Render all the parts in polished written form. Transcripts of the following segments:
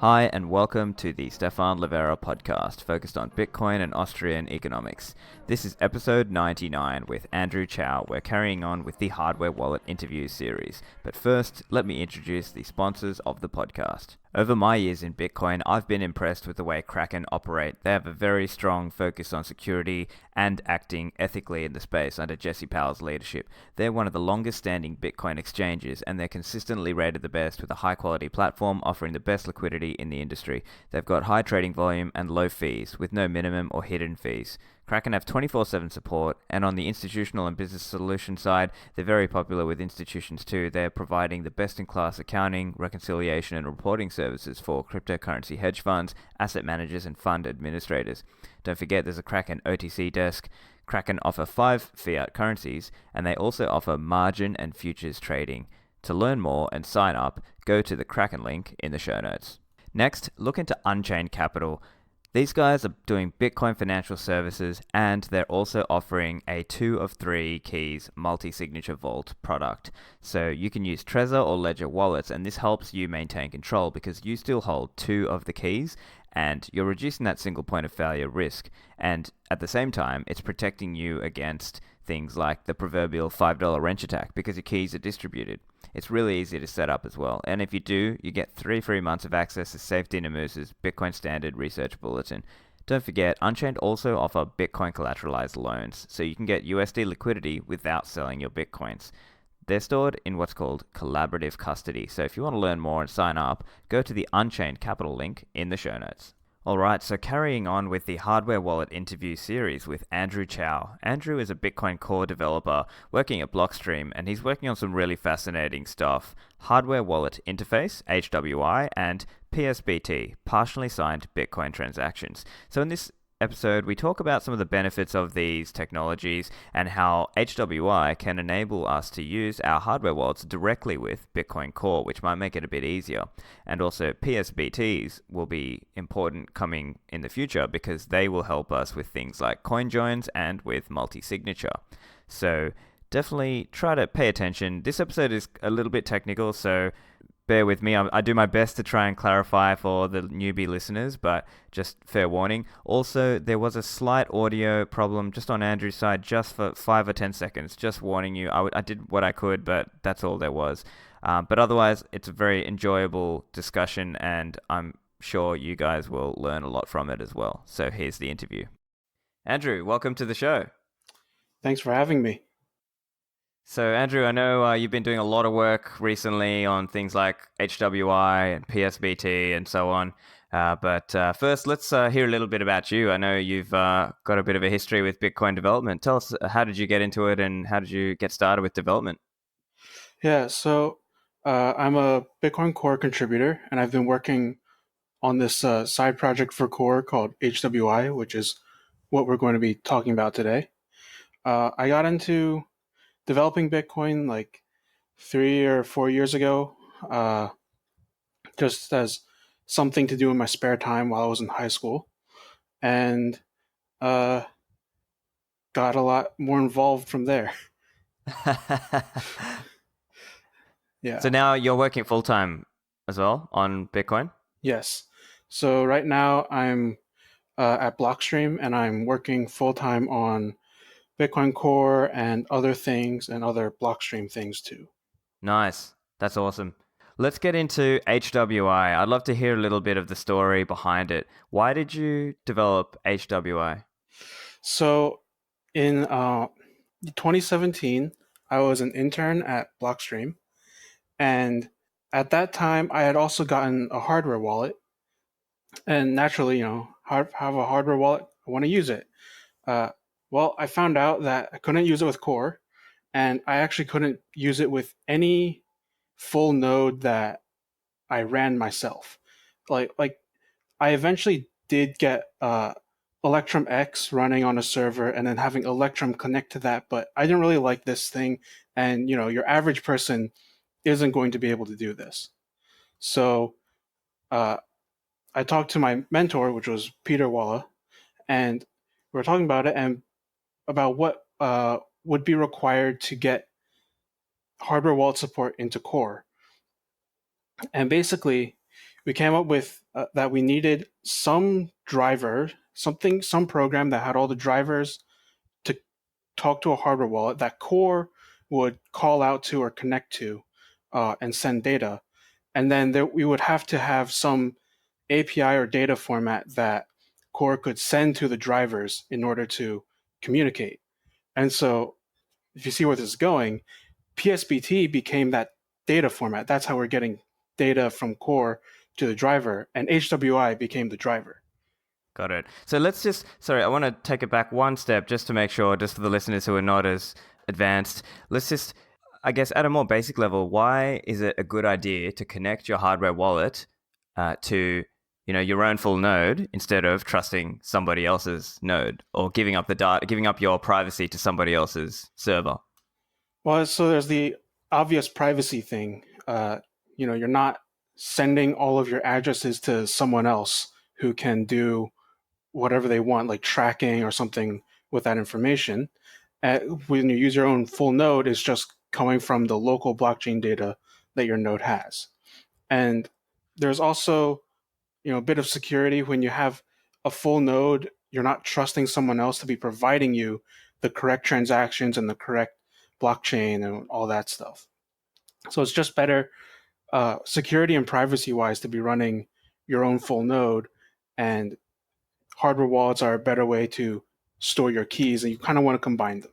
Hi, and welcome to the Stephan Livera podcast, focused on Bitcoin and Austrian economics. This is episode 99 with Andrew Chow. We're carrying on with the Hardware Wallet interview series. But first, let me introduce the sponsors of the podcast. Over my years in Bitcoin, I've been impressed with the way Kraken operate. They have a very strong focus on security and acting ethically in the space under Jesse Powell's leadership. They're one of the longest standing Bitcoin exchanges, and they're consistently rated the best with a high quality platform offering the best liquidity in the industry. They've got high trading volume and low fees with no minimum or hidden fees. Kraken have 24/7 support, and on the institutional and business solution side, they're very popular with institutions too. They're providing the best-in-class accounting, reconciliation, and reporting services for cryptocurrency hedge funds, asset managers, and fund administrators. Don't forget there's a Kraken OTC desk. Kraken offer 5 fiat currencies, and they also offer margin and futures trading. To learn more and sign up, go to the Kraken link in the show notes. Next, look into Unchained Capital. These guys are doing Bitcoin financial services, and they're also offering a 2 of 3 keys multi-signature vault product. So you can use Trezor or Ledger wallets, and this helps you maintain control because you still hold 2 of the keys, and you're reducing that single point of failure risk. And at the same time, it's protecting you against things like the proverbial $5 wrench attack because your keys are distributed. It's really easy to set up as well. And if you do, you get 3 free months of access to Safety Moose's Bitcoin Standard Research Bulletin. Don't forget, Unchained also offer Bitcoin collateralized loans, so you can get USD liquidity without selling your Bitcoins. They're stored in what's called collaborative custody. So if you want to learn more and sign up, go to the Unchained Capital link in the show notes. Alright, so carrying on with the Hardware Wallet interview series with Andrew Chow. Andrew is a Bitcoin core developer working at Blockstream, and he's working on some really fascinating stuff. Hardware Wallet Interface, HWI, and PSBT, partially signed Bitcoin transactions. So in this episode, we talk about some of the benefits of these technologies and how HWI can enable us to use our hardware wallets directly with Bitcoin Core, which might make it a bit easier. And also PSBTs will be important coming in the future because they will help us with things like coin joins and with multi-signature. So definitely try to pay attention. This episode is a little bit technical, so bear with me. I do my best to try and clarify for the newbie listeners, but just fair warning. Also, there was a slight audio problem just on Andrew's side, just for 5 or 10 seconds. Just warning you. I did what I could, but that's all there was. But otherwise, it's a very enjoyable discussion, and I'm sure you guys will learn a lot from it as well. So here's the interview. Andrew, welcome to the show. Thanks for having me. So, Andrew, I know you've been doing a lot of work recently on things like HWI and PSBT and so on. But first, let's hear a little bit about you. I know you've got a bit of a history with Bitcoin development. Tell us, how did you get into it and how did you get started with development? Yeah, so I'm a Bitcoin Core contributor, and I've been working on this side project for Core called HWI, which is what we're going to be talking about today. I got into developing Bitcoin like 3 or 4 years ago, just as something to do in my spare time while I was in high school, and got a lot more involved from there. Yeah. So now you're working full time as well on Bitcoin? Yes. So right now I'm at Blockstream, and I'm working full time on Bitcoin Core and other things and other Blockstream things too. Nice. That's awesome. Let's get into HWI. I'd love to hear a little bit of the story behind it. Why did you develop HWI? So in 2017, I was an intern at Blockstream, and at that time, I had also gotten a hardware wallet. And naturally, have a hardware wallet, I want to use it. Well, I found out that I couldn't use it with Core, and I actually couldn't use it with any full node that I ran myself. Like I eventually did get Electrum X running on a server, and then having Electrum connect to that, but I didn't really like this thing, and your average person isn't going to be able to do this. So I talked to my mentor, which was Peter Walla, and we were talking about it and about what would be required to get hardware wallet support into Core. And basically, we came up with that we needed some driver, some program that had all the drivers to talk to a hardware wallet that Core would call out to or connect to and send data. And then we would have to have some API or data format that Core could send to the drivers in order to communicate. And so if you see where this is going, PSBT became that data format. That's how we're getting data from Core to the driver, and HWI became the driver. Got it. So I want to take it back one step just to make sure, just for the listeners who are not as advanced, let's just, I guess, at a more basic level, why is it a good idea to connect your hardware wallet to your own full node instead of trusting somebody else's node or giving up the data, giving up your privacy to somebody else's server? Well, so there's the obvious privacy thing. You're not sending all of your addresses to someone else who can do whatever they want, like tracking or something with that information. When you use your own full node, it's just coming from the local blockchain data that your node has. And there's also, a bit of security when you have a full node. You're not trusting someone else to be providing you the correct transactions and the correct blockchain and all that stuff. So it's just better security and privacy wise to be running your own full node, and hardware wallets are a better way to store your keys, and you kind of want to combine them.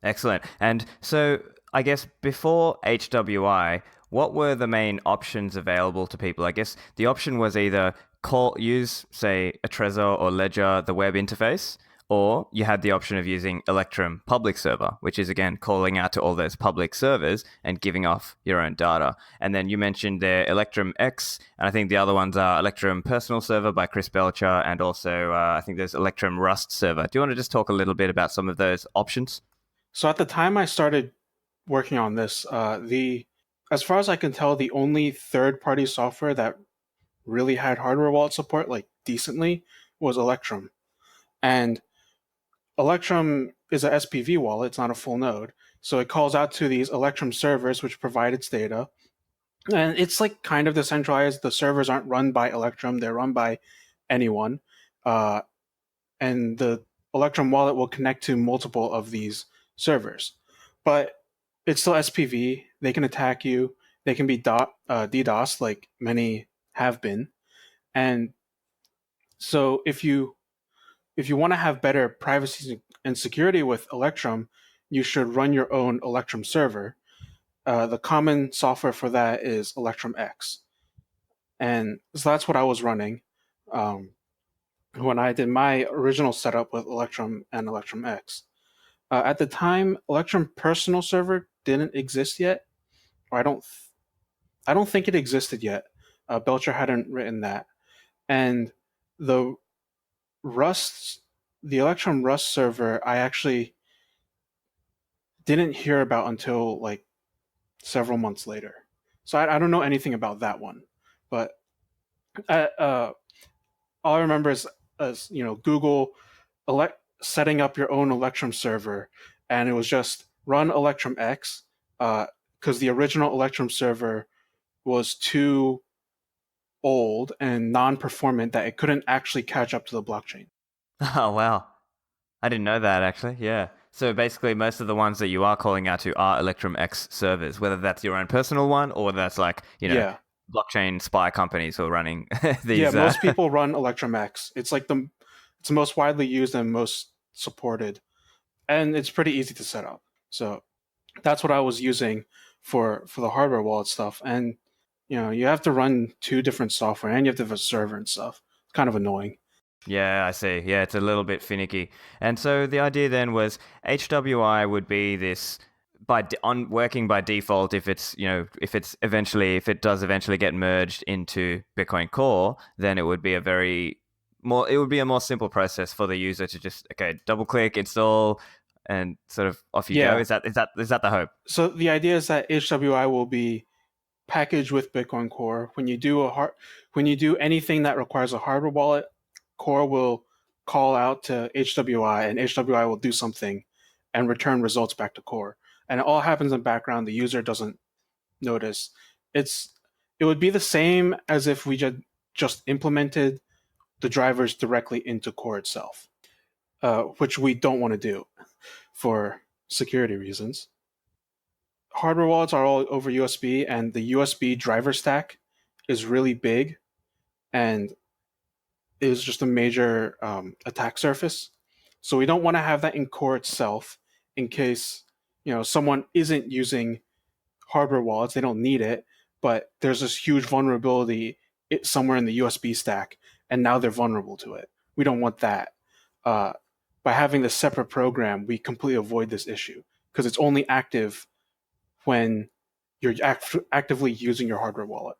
Excellent. And so I guess before HWI, what were the main options available to people? I guess the option was either use, say, a Trezor or Ledger, the web interface, or you had the option of using Electrum public server, which is, again, calling out to all those public servers and giving off your own data. And then you mentioned there Electrum X, and I think the other ones are Electrum Personal Server by Chris Belcher, and also I think there's Electrum Rust Server. Do you want to just talk a little bit about some of those options? So at the time I started working on this, as far as I can tell, the only third-party software that really had hardware wallet support, like decently, was Electrum. And Electrum is a SPV wallet, it's not a full node. So it calls out to these Electrum servers, which provide its data. And it's like kind of decentralized. The servers aren't run by Electrum, they're run by anyone. And the Electrum wallet will connect to multiple of these servers. But it's still SPV. They can attack you. They can be DDoS, like many have been. And so if you want to have better privacy and security with Electrum, you should run your own Electrum server. The common software for that is Electrum X. And so that's what I was running when I did my original setup with Electrum and Electrum X. At the time, Electrum Personal Server didn't exist yet, or I don't think it existed yet. Belcher hadn't written that, and the Electrum Rust server, I actually didn't hear about until like several months later. So I don't know anything about that one, but all I remember is Google setting up your own Electrum server, and it was just run Electrum X because the original Electrum server was too old and non-performant that it couldn't actually catch up to the blockchain. Oh, wow. I didn't know that, actually. Yeah. So basically, most of the ones that you are calling out to are Electrum X servers, whether that's your own personal one or whether that's like, blockchain spy companies who are running these. Yeah, most people run Electrum X. It's like it's the most widely used and most supported, and it's pretty easy to set up. So that's what I was using for the hardware wallet stuff. And you have to run two different software, and you have to have a server and stuff. It's kind of annoying. Yeah, I see. Yeah, it's a little bit finicky. And so the idea then was HWI would be this working by default if it does eventually get merged into Bitcoin Core, then it would be a more simple process for the user to just double click, install, and sort of off you go. Is that the hope? So the idea is that HWI will be packaged with Bitcoin Core. When you do anything that requires a hardware wallet, Core will call out to HWI, and HWI will do something and return results back to Core. And it all happens in background. The user doesn't notice. It's it would be the same as if we just implemented the drivers directly into core itself, which we don't want to do for security reasons. Hardware wallets are all over USB, and the USB driver stack is really big and is just a major attack surface. So we don't want to have that in core itself in case someone isn't using hardware wallets, they don't need it, but there's this huge vulnerability somewhere in the USB stack, and now they're vulnerable to it. We don't want that. By having this separate program, we completely avoid this issue because it's only active when you're actively using your hardware wallet.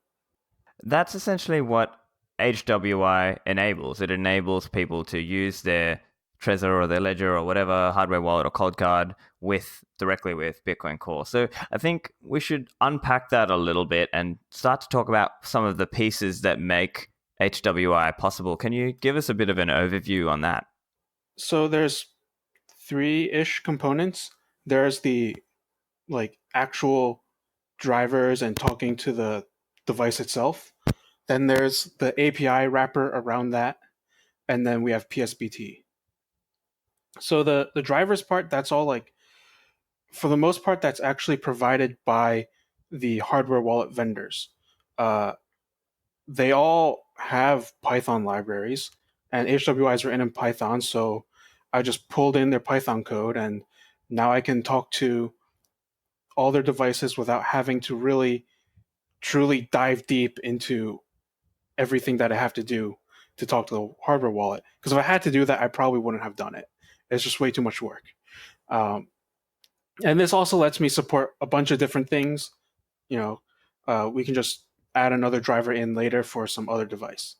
That's essentially what HWI enables. It enables people to use their Trezor or their Ledger or whatever hardware wallet or cold card directly with Bitcoin Core. So I think we should unpack that a little bit and start to talk about some of the pieces that make HWI possible. Can you give us a bit of an overview on that? So there's 3-ish components. There's the actual drivers and talking to the device itself. Then there's the API wrapper around that, and then we have PSBT. So the drivers part, that's all for the most part, that's actually provided by the hardware wallet vendors. They all have Python libraries, and HWIs are in Python, so I just pulled in their Python code, and now I can talk to all their devices without having to really, truly dive deep into everything that I have to do to talk to the hardware wallet. Because if I had to do that, I probably wouldn't have done it. It's just way too much work. And this also lets me support a bunch of different things. We can just add another driver in later for some other device.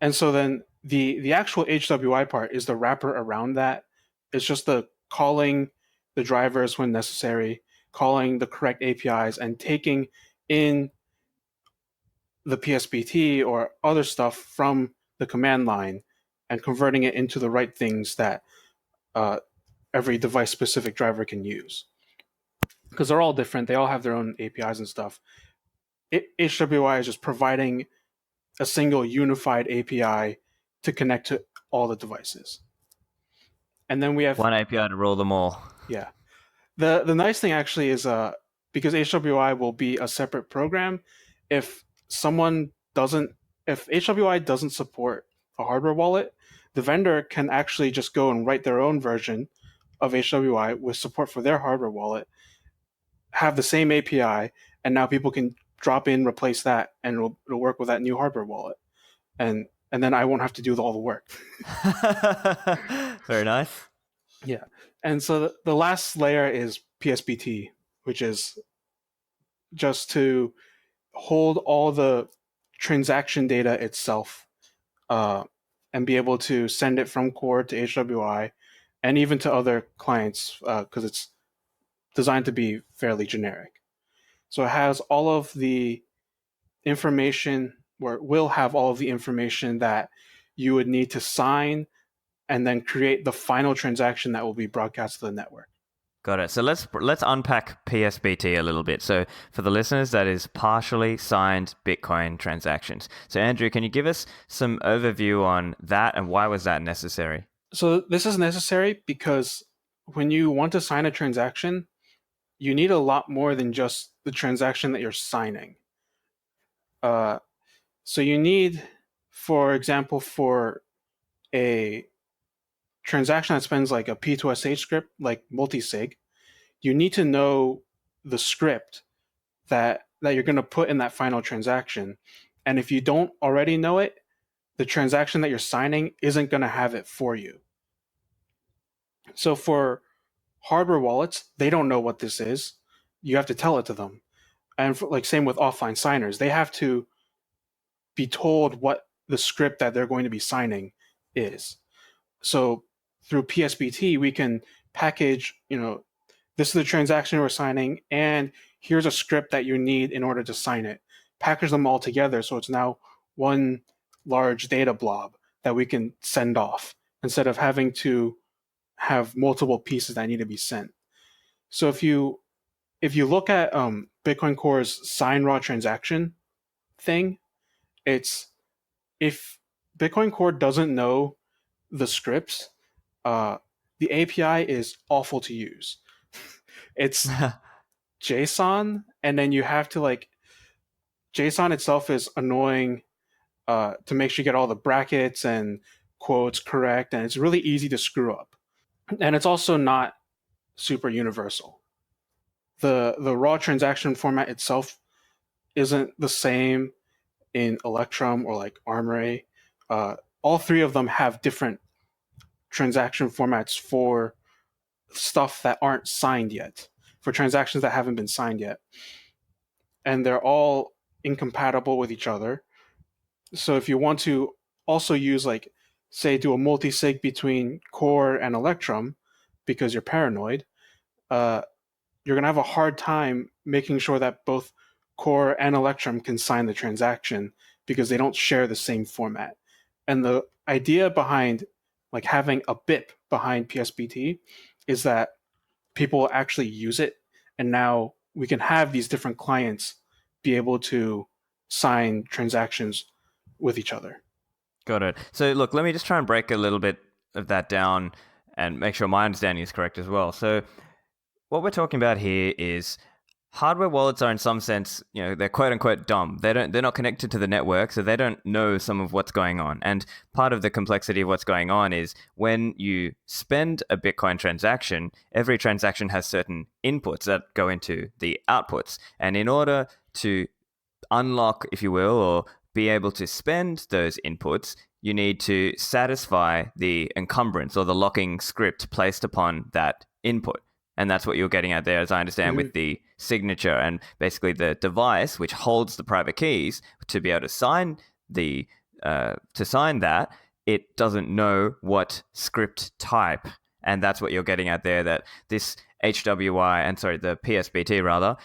And so then the actual HWI part is the wrapper around that. It's just the calling the drivers when necessary, calling the correct APIs, and taking in the PSBT or other stuff from the command line and converting it into the right things that every device-specific driver can use. Because they're all different. They all have their own APIs and stuff. HWI is just providing a single unified API to connect to all the devices. And then we have one API to rule them all. Yeah. The nice thing actually is because HWI will be a separate program, if HWI doesn't support a hardware wallet, the vendor can actually just go and write their own version of HWI with support for their hardware wallet, have the same API, and now people can drop in, replace that, and it'll work with that new hardware wallet. And then I won't have to do all the work. Very nice. Yeah. And so the last layer is PSBT, which is just to hold all the transaction data itself and be able to send it from core to HWI and even to other clients because it's designed to be fairly generic. So it has all of the information, or it will have all of the information that you would need to sign and then create the final transaction that will be broadcast to the network. Got it. So let's unpack PSBT a little bit. So for the listeners, that is partially signed Bitcoin transactions. So Andrew, can you give us some overview on that and why was that necessary? So this is necessary because when you want to sign a transaction, you need a lot more than just the transaction that you're signing. So you need, for example, for a transaction that spends like a P2SH script, like Multi-Sig, you need to know the script that you're going to put in that final transaction. And if you don't already know it, the transaction that you're signing isn't going to have it for you. So for hardware wallets, they don't know what this is. You have to tell it to them. And same with offline signers, they have to be told what the script that they're going to be signing is. So through PSBT, we can package, this is the transaction we're signing, and here's a script that you need in order to sign it. Package them all together so it's now one large data blob that we can send off instead of having to have multiple pieces that need to be sent. So if you if you look at Bitcoin Core's sign raw transaction thing, it's if Bitcoin Core doesn't know the scripts, the API is awful to use. It's JSON, and then you have to like JSON itself is annoying to make sure you get all the brackets and quotes correct, and it's really easy to screw up. And it's also not super universal. The raw transaction format itself isn't the same in Electrum or like Armory. All three of them have different transaction formats for stuff that aren't signed yet, for transactions that haven't been signed yet. And they're all incompatible with each other. So if you want to also use like, say, do a multi-sig between Core and Electrum because you're paranoid, you're going to have a hard time making sure that both Core and Electrum can sign the transaction because they don't share the same format. And the idea behind like having a BIP behind PSBT is that people will actually use it, and now we can have these different clients be able to sign transactions with each other. Got it. So look, let me just try and break a little bit of that down and make sure my understanding is correct as well. So what we're talking about here is hardware wallets are in some sense, they're quote unquote dumb. They're not connected to the network, so they don't know some of what's going on. And part of the complexity of what's going on is when you spend a Bitcoin transaction, every transaction has certain inputs that go into the outputs. And in order to unlock, if you will, or be able to spend those inputs, you need to satisfy the encumbrance or the locking script placed upon that input. And that's what you're getting at there, as I understand, with the signature and basically the device which holds the private keys to be able to sign that. It doesn't know what script type, and that's what you're getting at there. That this the PSBT rather,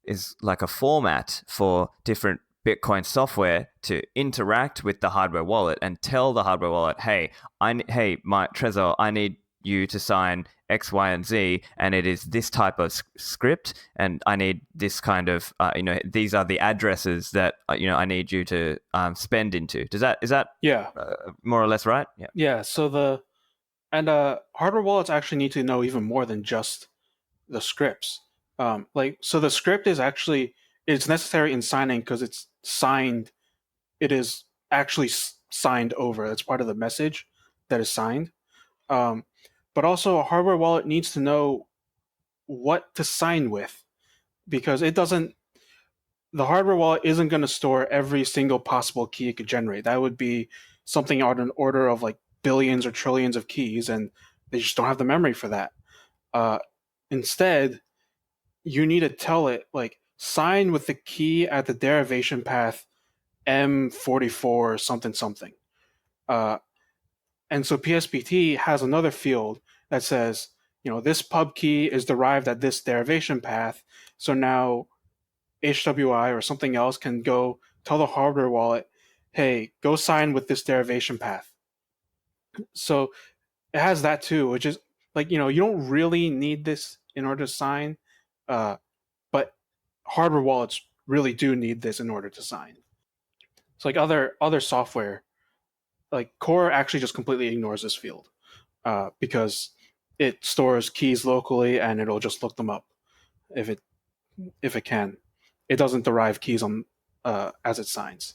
is like a format for different Bitcoin software to interact with the hardware wallet and tell the hardware wallet, hey, my Trezor, I need you to sign X, Y, and Z, and it is this type of script, and I need this kind of, these are the addresses that I need you to spend into. Is that more or less right? Yeah. Yeah. So hardware wallets actually need to know even more than just the scripts. So the script is actually it's necessary in signing because it's signed. It is actually signed over. That's part of the message that is signed. But also a hardware wallet needs to know what to sign with, because the hardware wallet isn't going to store every single possible key it could generate. That would be something on an order of like billions or trillions of keys, and they just don't have the memory for that. Instead, you need to tell it like sign with the key at the derivation path M44 something something. And so PSBT has another field that says, this pub key is derived at this derivation path. So now HWI or something else can go tell the hardware wallet, hey, go sign with this derivation path. So it has that too, which is like, you don't really need this in order to sign, but hardware wallets really do need this in order to sign. So like other software, like Core actually just completely ignores this field because it stores keys locally and it'll just look them up if it can. It doesn't derive keys on as it signs.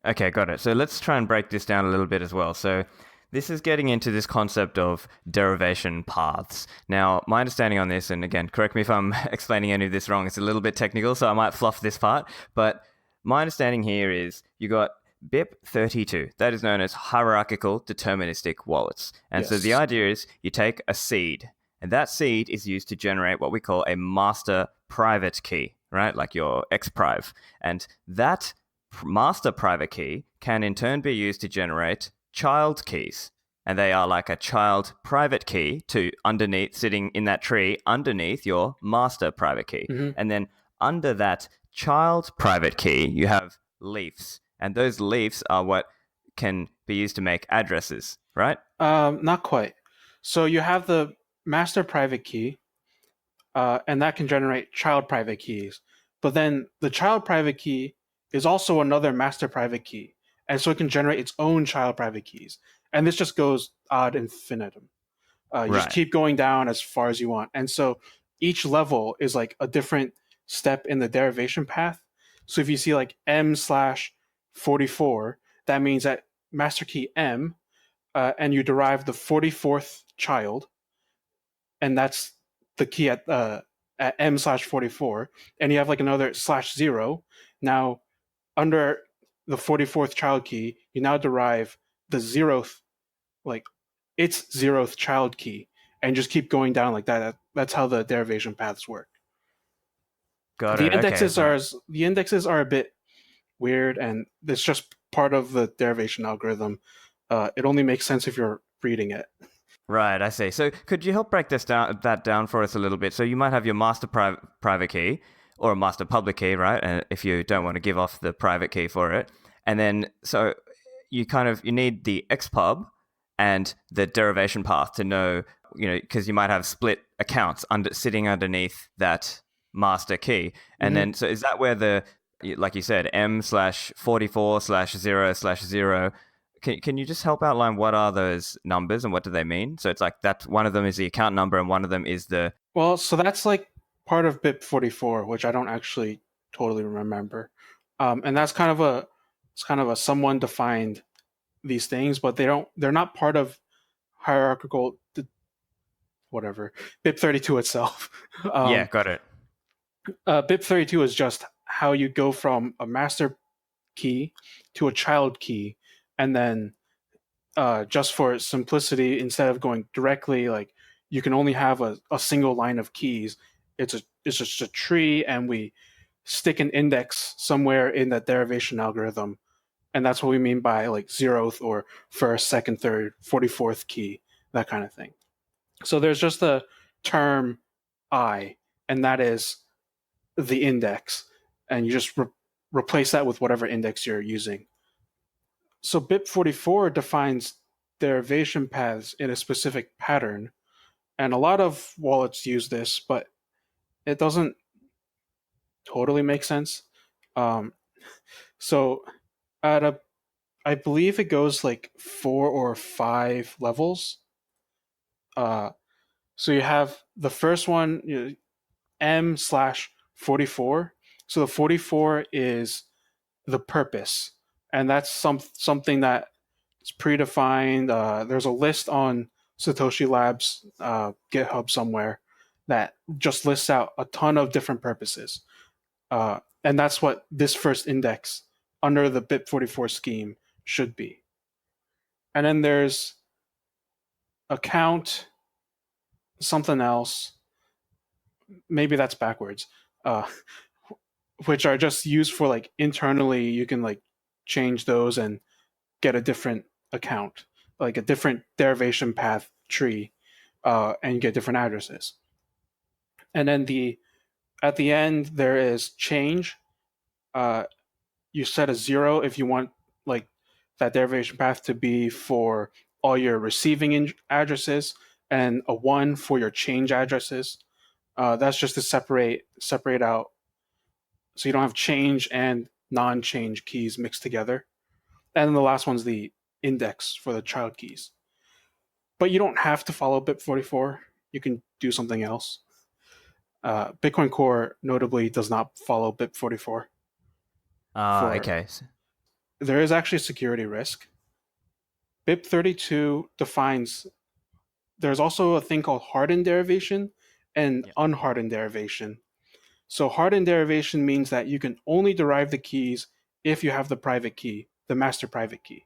Okay, got it. So let's try and break this down a little bit as well. So this is getting into this concept of derivation paths. Now, my understanding on this, and again, correct me if I'm explaining any of this wrong, it's a little bit technical, so I might fluff this part, but my understanding here is you got BIP32. That is known as hierarchical deterministic wallets. And so the idea is you take a seed, and that seed is used to generate what we call a master private key, right? Like your xpriv. And that master private key can in turn be used to generate child keys. And they are like a child private key sitting in that tree underneath your master private key. Mm-hmm. And then under that child private key, you have leafs. And those leafs are what can be used to make addresses, right? Not quite. So you have the master private key, and that can generate child private keys. But then the child private key is also another master private key, and so it can generate its own child private keys. And this just goes ad infinitum. You just Right. keep going down as far as you want. And so each level is like a different step in the derivation path. So if you see like M/44, that means that master key M, and you derive the 44th child, and that's the key at M/44, and you have like another /0. Now, under the 44th child key, you now derive the zeroth, like its zeroth child key, and just keep going down like that. That's how the derivation paths work. Got The it. Okay. indexes are the indexes are a bit weird, and it's just part of the derivation algorithm. It only makes sense if you're reading it. Right, I see. So could you help break that down for us a little bit? So you might have your master private key or a master public key, right? And if you don't want to give off the private key for it, and then so you need the XPub and the derivation path to know, because you might have split accounts sitting underneath that master key, and then so is that where like you said, M/44/0/0. Can you just help outline what are those numbers and what do they mean? So it's like that one of them is the account number and one of them is the... Well, so that's like part of BIP44, which I don't actually totally remember. And that's kind of a someone defined these things, but they're not part of hierarchical whatever BIP32 itself. Yeah, got it. BIP32 is just how you go from a master key to a child key, and then just for simplicity, instead of going directly, like you can only have a single line of keys. It's just a tree, and we stick an index somewhere in that derivation algorithm, and that's what we mean by like zeroth or first, second, third, 44th key, that kind of thing. So there's just the term I, and that is the index, and you just replace that with whatever index you're using. So BIP44 defines derivation paths in a specific pattern, and a lot of wallets use this, but it doesn't totally make sense. Um, so I believe it goes like 4 or 5 levels. Uh, so you have the first one, M/44. So the 44 is the purpose, and that's something that is predefined. There's a list on Satoshi Labs GitHub somewhere that just lists out a ton of different purposes, and that's what this first index under the BIP44 scheme should be. And then there's account something else. Maybe that's backwards. Which are just used for like internally, you can like change those and get a different account, like a different derivation path tree, and get different addresses. And then at the end there is change. You set a 0 if you want like that derivation path to be for all your receiving addresses, and a 1 for your change addresses. That's just to separate out, so you don't have change and non-change keys mixed together. And then the last one's the index for the child keys. But you don't have to follow BIP44. You can do something else. Bitcoin Core notably does not follow BIP44. Okay. There is actually a security risk. BIP32 defines, there's also a thing called hardened derivation and unhardened derivation. So hardened derivation means that you can only derive the keys if you have the private key, the master private key.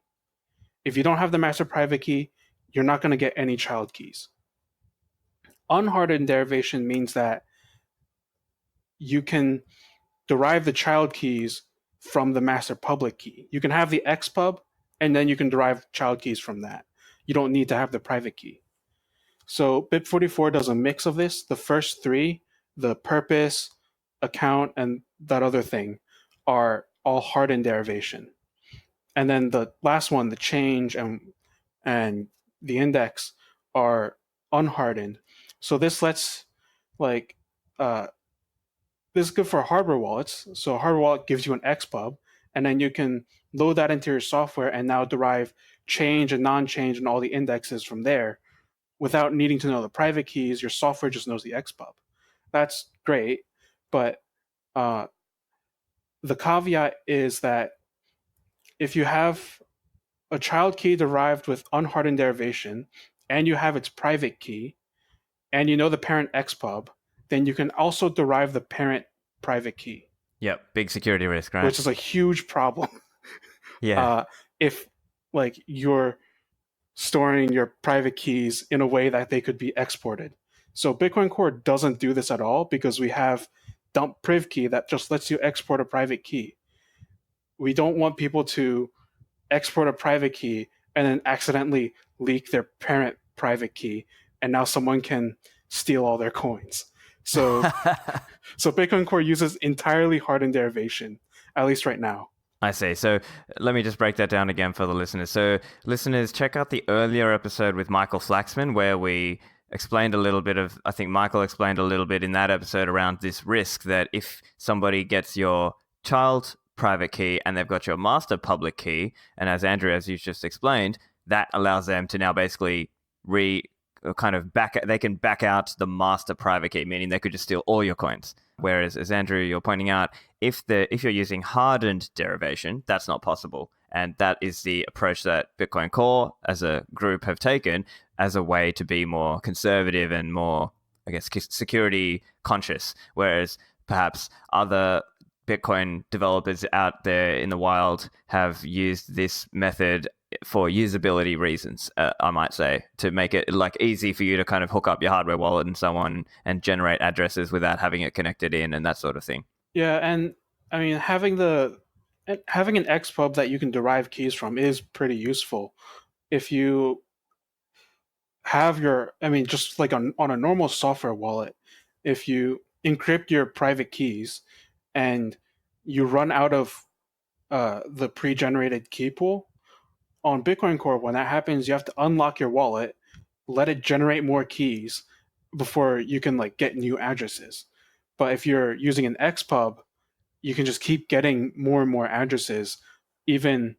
If you don't have the master private key, you're not going to get any child keys. Unhardened derivation means that you can derive the child keys from the master public key. You can have the XPub, and then you can derive child keys from that. You don't need to have the private key. So BIP44 does a mix of this. The first three, the purpose, account, and that other thing, are all hardened derivation. And then the last one, the change and the index, are unhardened. So this lets like uh, this is good for hardware wallets. So a hardware wallet gives you an XPub, and then you can load that into your software and now derive change and non-change and all the indexes from there without needing to know the private keys. Your software just knows the XPub. That's great, but the caveat is that if you have a child key derived with unhardened derivation and you have its private key and you know the parent XPub, then you can also derive the parent private key. Yep, big security risk, right? Which is a huge problem. Yeah. If like you're storing your private keys in a way that they could be exported. So Bitcoin Core doesn't do this at all because we have dump priv key that just lets you export a private key. We don't want people to export a private key and then accidentally leak their parent private key, and now someone can steal all their coins. So Bitcoin Core uses entirely hardened derivation, at least right now. I see. So let me just break that down again for the listeners. So listeners, check out the earlier episode with Michael Flaxman where we explained a little bit of, I think Michael explained a little bit in that episode around this risk that if somebody gets your child private key and they've got your master public key, and as Andrew, as you just explained, that allows them to now basically they can back out the master private key, meaning they could just steal all your coins. Whereas, as Andrew, you're pointing out, if you're using hardened derivation, that's not possible. And that is the approach that Bitcoin Core as a group have taken as a way to be more conservative and more, I guess, security conscious. Whereas perhaps other Bitcoin developers out there in the wild have used this method for usability reasons, I might say, to make it like easy for you to kind of hook up your hardware wallet and so on and generate addresses without having it connected in and that sort of thing. Yeah, and I mean having an XPub that you can derive keys from is pretty useful. If you have just like on a normal software wallet, if you encrypt your private keys and you run out of the pre-generated key pool, on Bitcoin Core, when that happens, you have to unlock your wallet, let it generate more keys before you can like get new addresses. But if you're using an XPub, you can just keep getting more and more addresses even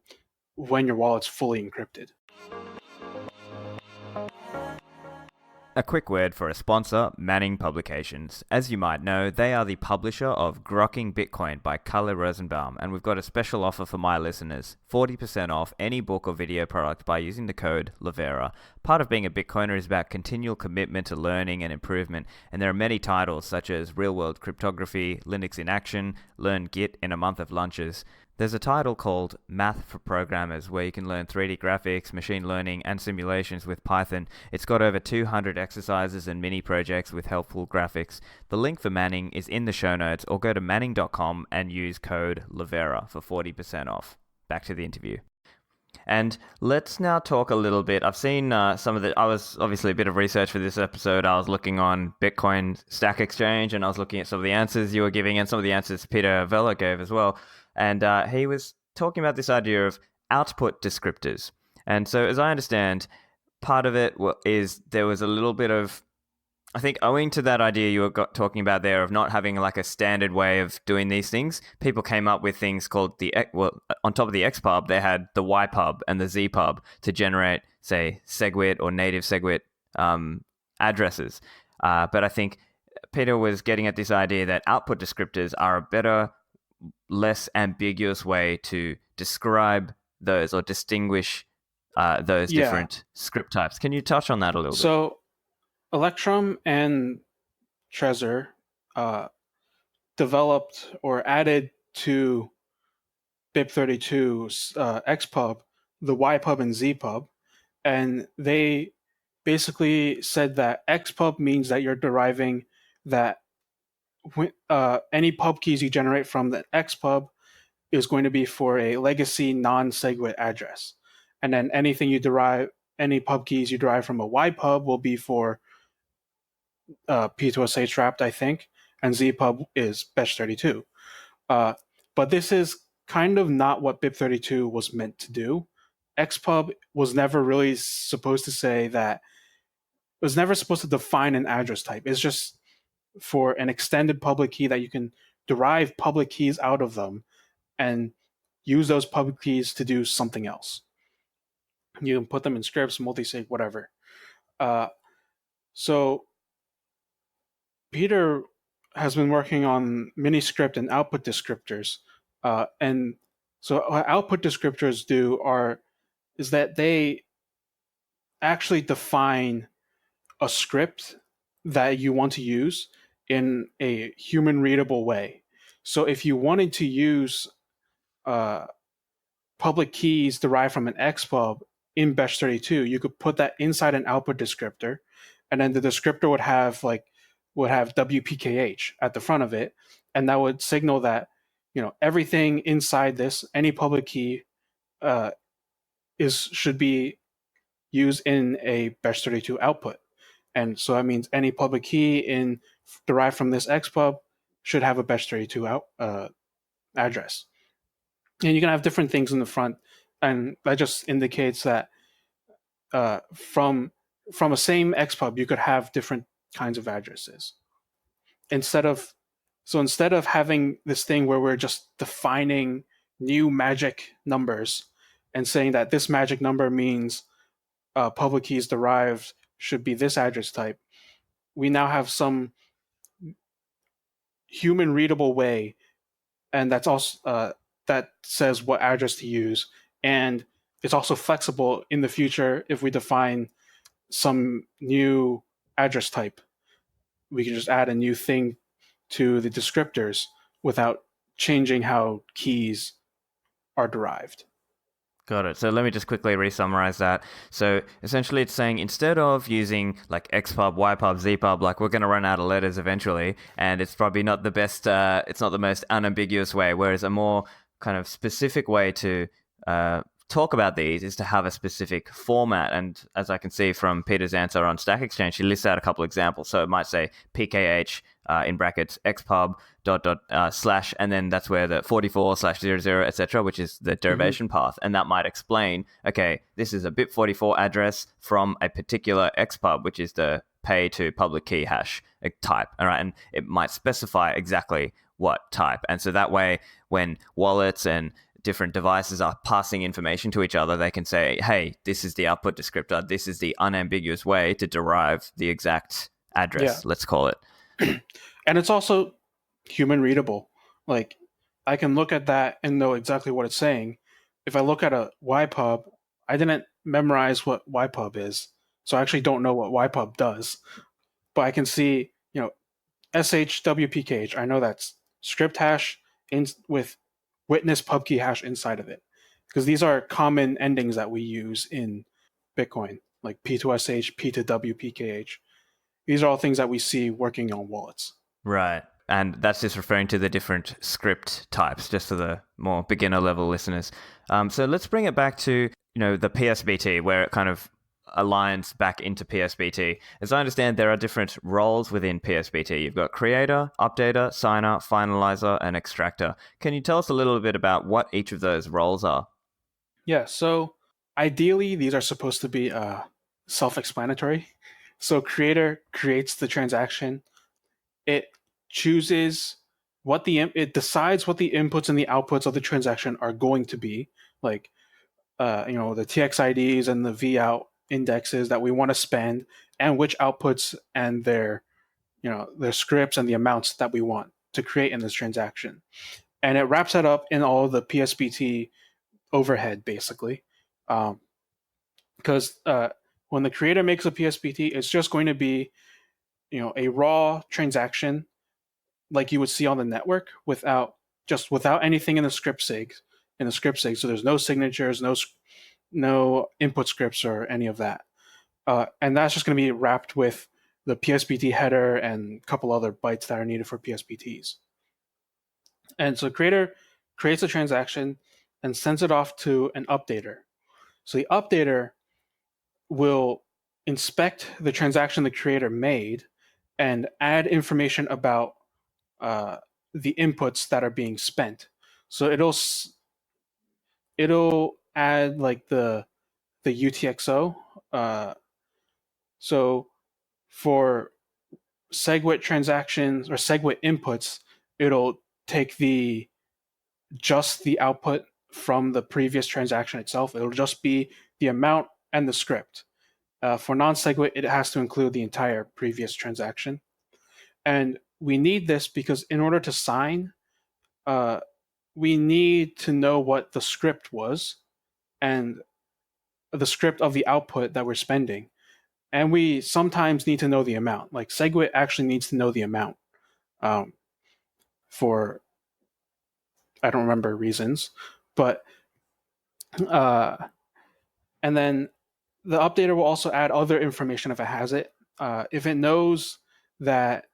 when your wallet's fully encrypted. A quick word for a sponsor, Manning Publications. As you might know, they are the publisher of Grokking Bitcoin by Kalle Rosenbaum, and we've got a special offer for my listeners, 40% off any book or video product by using the code Livera. Part of being a Bitcoiner is about continual commitment to learning and improvement, and there are many titles such as Real World Cryptography, Linux in Action, Learn Git in a Month of Lunches. There's a title called Math for Programmers where you can learn 3D graphics, machine learning, and simulations with Python. It's got over 200 exercises and mini projects with helpful graphics. The link for Manning is in the show notes, or go to manning.com and use code Livera for 40% off. Back to the interview. And let's now talk a little bit. I've seen I was obviously a bit of research for this episode. I was looking on Bitcoin Stack Exchange and I was looking at some of the answers you were giving and some of the answers Peter Vela gave as well. And he was talking about this idea of output descriptors. And so as I understand, part of it is there was a little bit of, I think owing to that idea you were talking about there of not having like a standard way of doing these things, people came up with things called on top of the XPub, they had the YPub and the ZPub to generate, say, SegWit or native SegWit addresses. But I think Peter was getting at this idea that output descriptors are a better, less ambiguous way to describe those or distinguish those different script types. Can you touch on that a little bit? So Electrum and Trezor developed or added to BIP32's XPub the YPub and ZPub, and they basically said that XPub means that you're deriving that any pub keys you generate from the XPub is going to be for a legacy non-SegWit address, and then any pub keys you derive from a YPub will be for P2SH wrapped, I think, and ZPub is Batch32. But this is kind of not what BIP32 was meant to do. XPub was never really supposed to say that, it was never supposed to define an address type. It's just for an extended public key that you can derive public keys out of them and use those public keys to do something else. You can put them in scripts, multi-sig, whatever. So Peter has been working on mini script and output descriptors. And so what output descriptors do is that they actually define a script that you want to use in a human readable way. So if you wanted to use public keys derived from an XPub in Bech32, you could put that inside an output descriptor, and then the descriptor would have WPKH at the front of it, and that would signal that everything inside this, any public key, should be used in a Bech32 output. And so that means any public key derived from this XPub should have a Bech32 address. And you can have different things in the front, and that just indicates that from a same XPub, you could have different kinds of addresses. Instead of having this thing where we're just defining new magic numbers and saying that this magic number means public keys derived should be this address type, we now have some human readable way, and that's also that says what address to use, and it's also flexible in the future. If we define some new address type, we can just add a new thing to the descriptors without changing how keys are derived. Got it. So let me just quickly re-summarize that. So essentially it's saying instead of using like XPub, YPub, ZPub, like we're going to run out of letters eventually, and it's probably not the best, it's not the most unambiguous way, whereas a more kind of specific way to talk about these is to have a specific format. And as I can see from Peter's answer on Stack Exchange, he lists out a couple examples. So it might say PKH in brackets XPub / and then that's where the 44/00 etc., which is the derivation path, and that might explain, okay, this is a bit44 address from a particular XPub, which is the pay to public key hash type. All right, and it might specify exactly what type, and so that way when wallets and different devices are passing information to each other, they can say, hey, this is the output descriptor, this is the unambiguous way to derive the exact address, let's call it. And it's also human readable. Like, I can look at that and know exactly what it's saying. If I look at a YPub, I didn't memorize what YPub is, so I actually don't know what YPub does. But I can see, SHWPKH. I know that's script hash with witness pub key hash inside of it, because these are common endings that we use in Bitcoin, like P2SH, P2WPKH. These are all things that we see working on wallets. Right. And that's just referring to the different script types, just for the more beginner level listeners. So let's bring it back to, the PSBT, where it kind of aligns back into PSBT. As I understand, there are different roles within PSBT. You've got creator, updater, signer, finalizer, and extractor. Can you tell us a little bit about what each of those roles are? Yeah, so ideally, these are supposed to be self-explanatory. So creator creates the transaction. It chooses it decides what the inputs and the outputs of the transaction are going to be, like the TXIDs and the VOUT indexes that we want to spend, and which outputs and their scripts and the amounts that we want to create in this transaction. And it wraps that up in all the PSBT overhead, basically. Because when the creator makes a PSBT, it's just going to be a raw transaction like you would see on the network without anything in the script sig. So there's no signatures, no input scripts or any of that. And that's just going to be wrapped with the PSBT header and a couple other bytes that are needed for PSBTs. And so creator creates a transaction and sends it off to an updater. So the updater will inspect the transaction the creator made and add information about the inputs that are being spent. So it'll add like the UTXO. So for SegWit transactions or SegWit inputs, it'll take just the output from the previous transaction itself. It'll just be the amount and the script. For non-SegWit, it has to include the entire previous transaction. And we need this because in order to sign, we need to know what the script was and the script of the output that we're spending. And we sometimes need to know the amount. Like SegWit actually needs to know the amount for, I don't remember reasons, but and then the updater will also add other information if it has it. If it knows that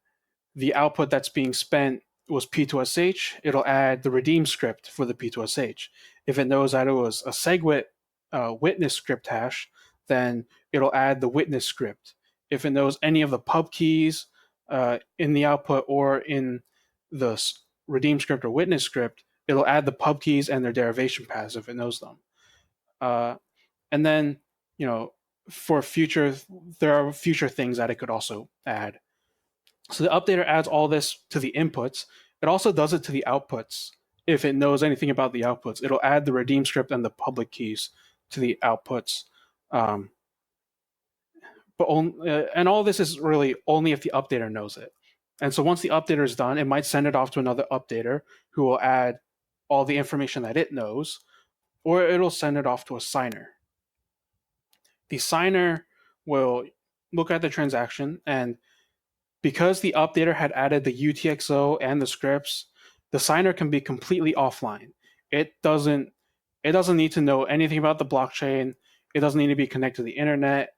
the output that's being spent was P2SH, it'll add the redeem script for the P2SH. If it knows that it was a SegWit witness script hash, then it'll add the witness script. If it knows any of the pub keys in the output or in the redeem script or witness script, it'll add the pub keys and their derivation paths if it knows them. And then, for future, there are future things that it could also add. So the updater adds all this to the inputs. It also does it to the outputs. If it knows anything about the outputs, it'll add the redeem script and the public keys to the outputs. And all this is really only if the updater knows it. And so once the updater is done, it might send it off to another updater who will add all the information that it knows, or it'll send it off to a signer. The signer will look at the transaction, and because the updater had added the UTXO and the scripts, the signer can be completely offline. It doesn't need to know anything about the blockchain. It doesn't need to be connected to the internet.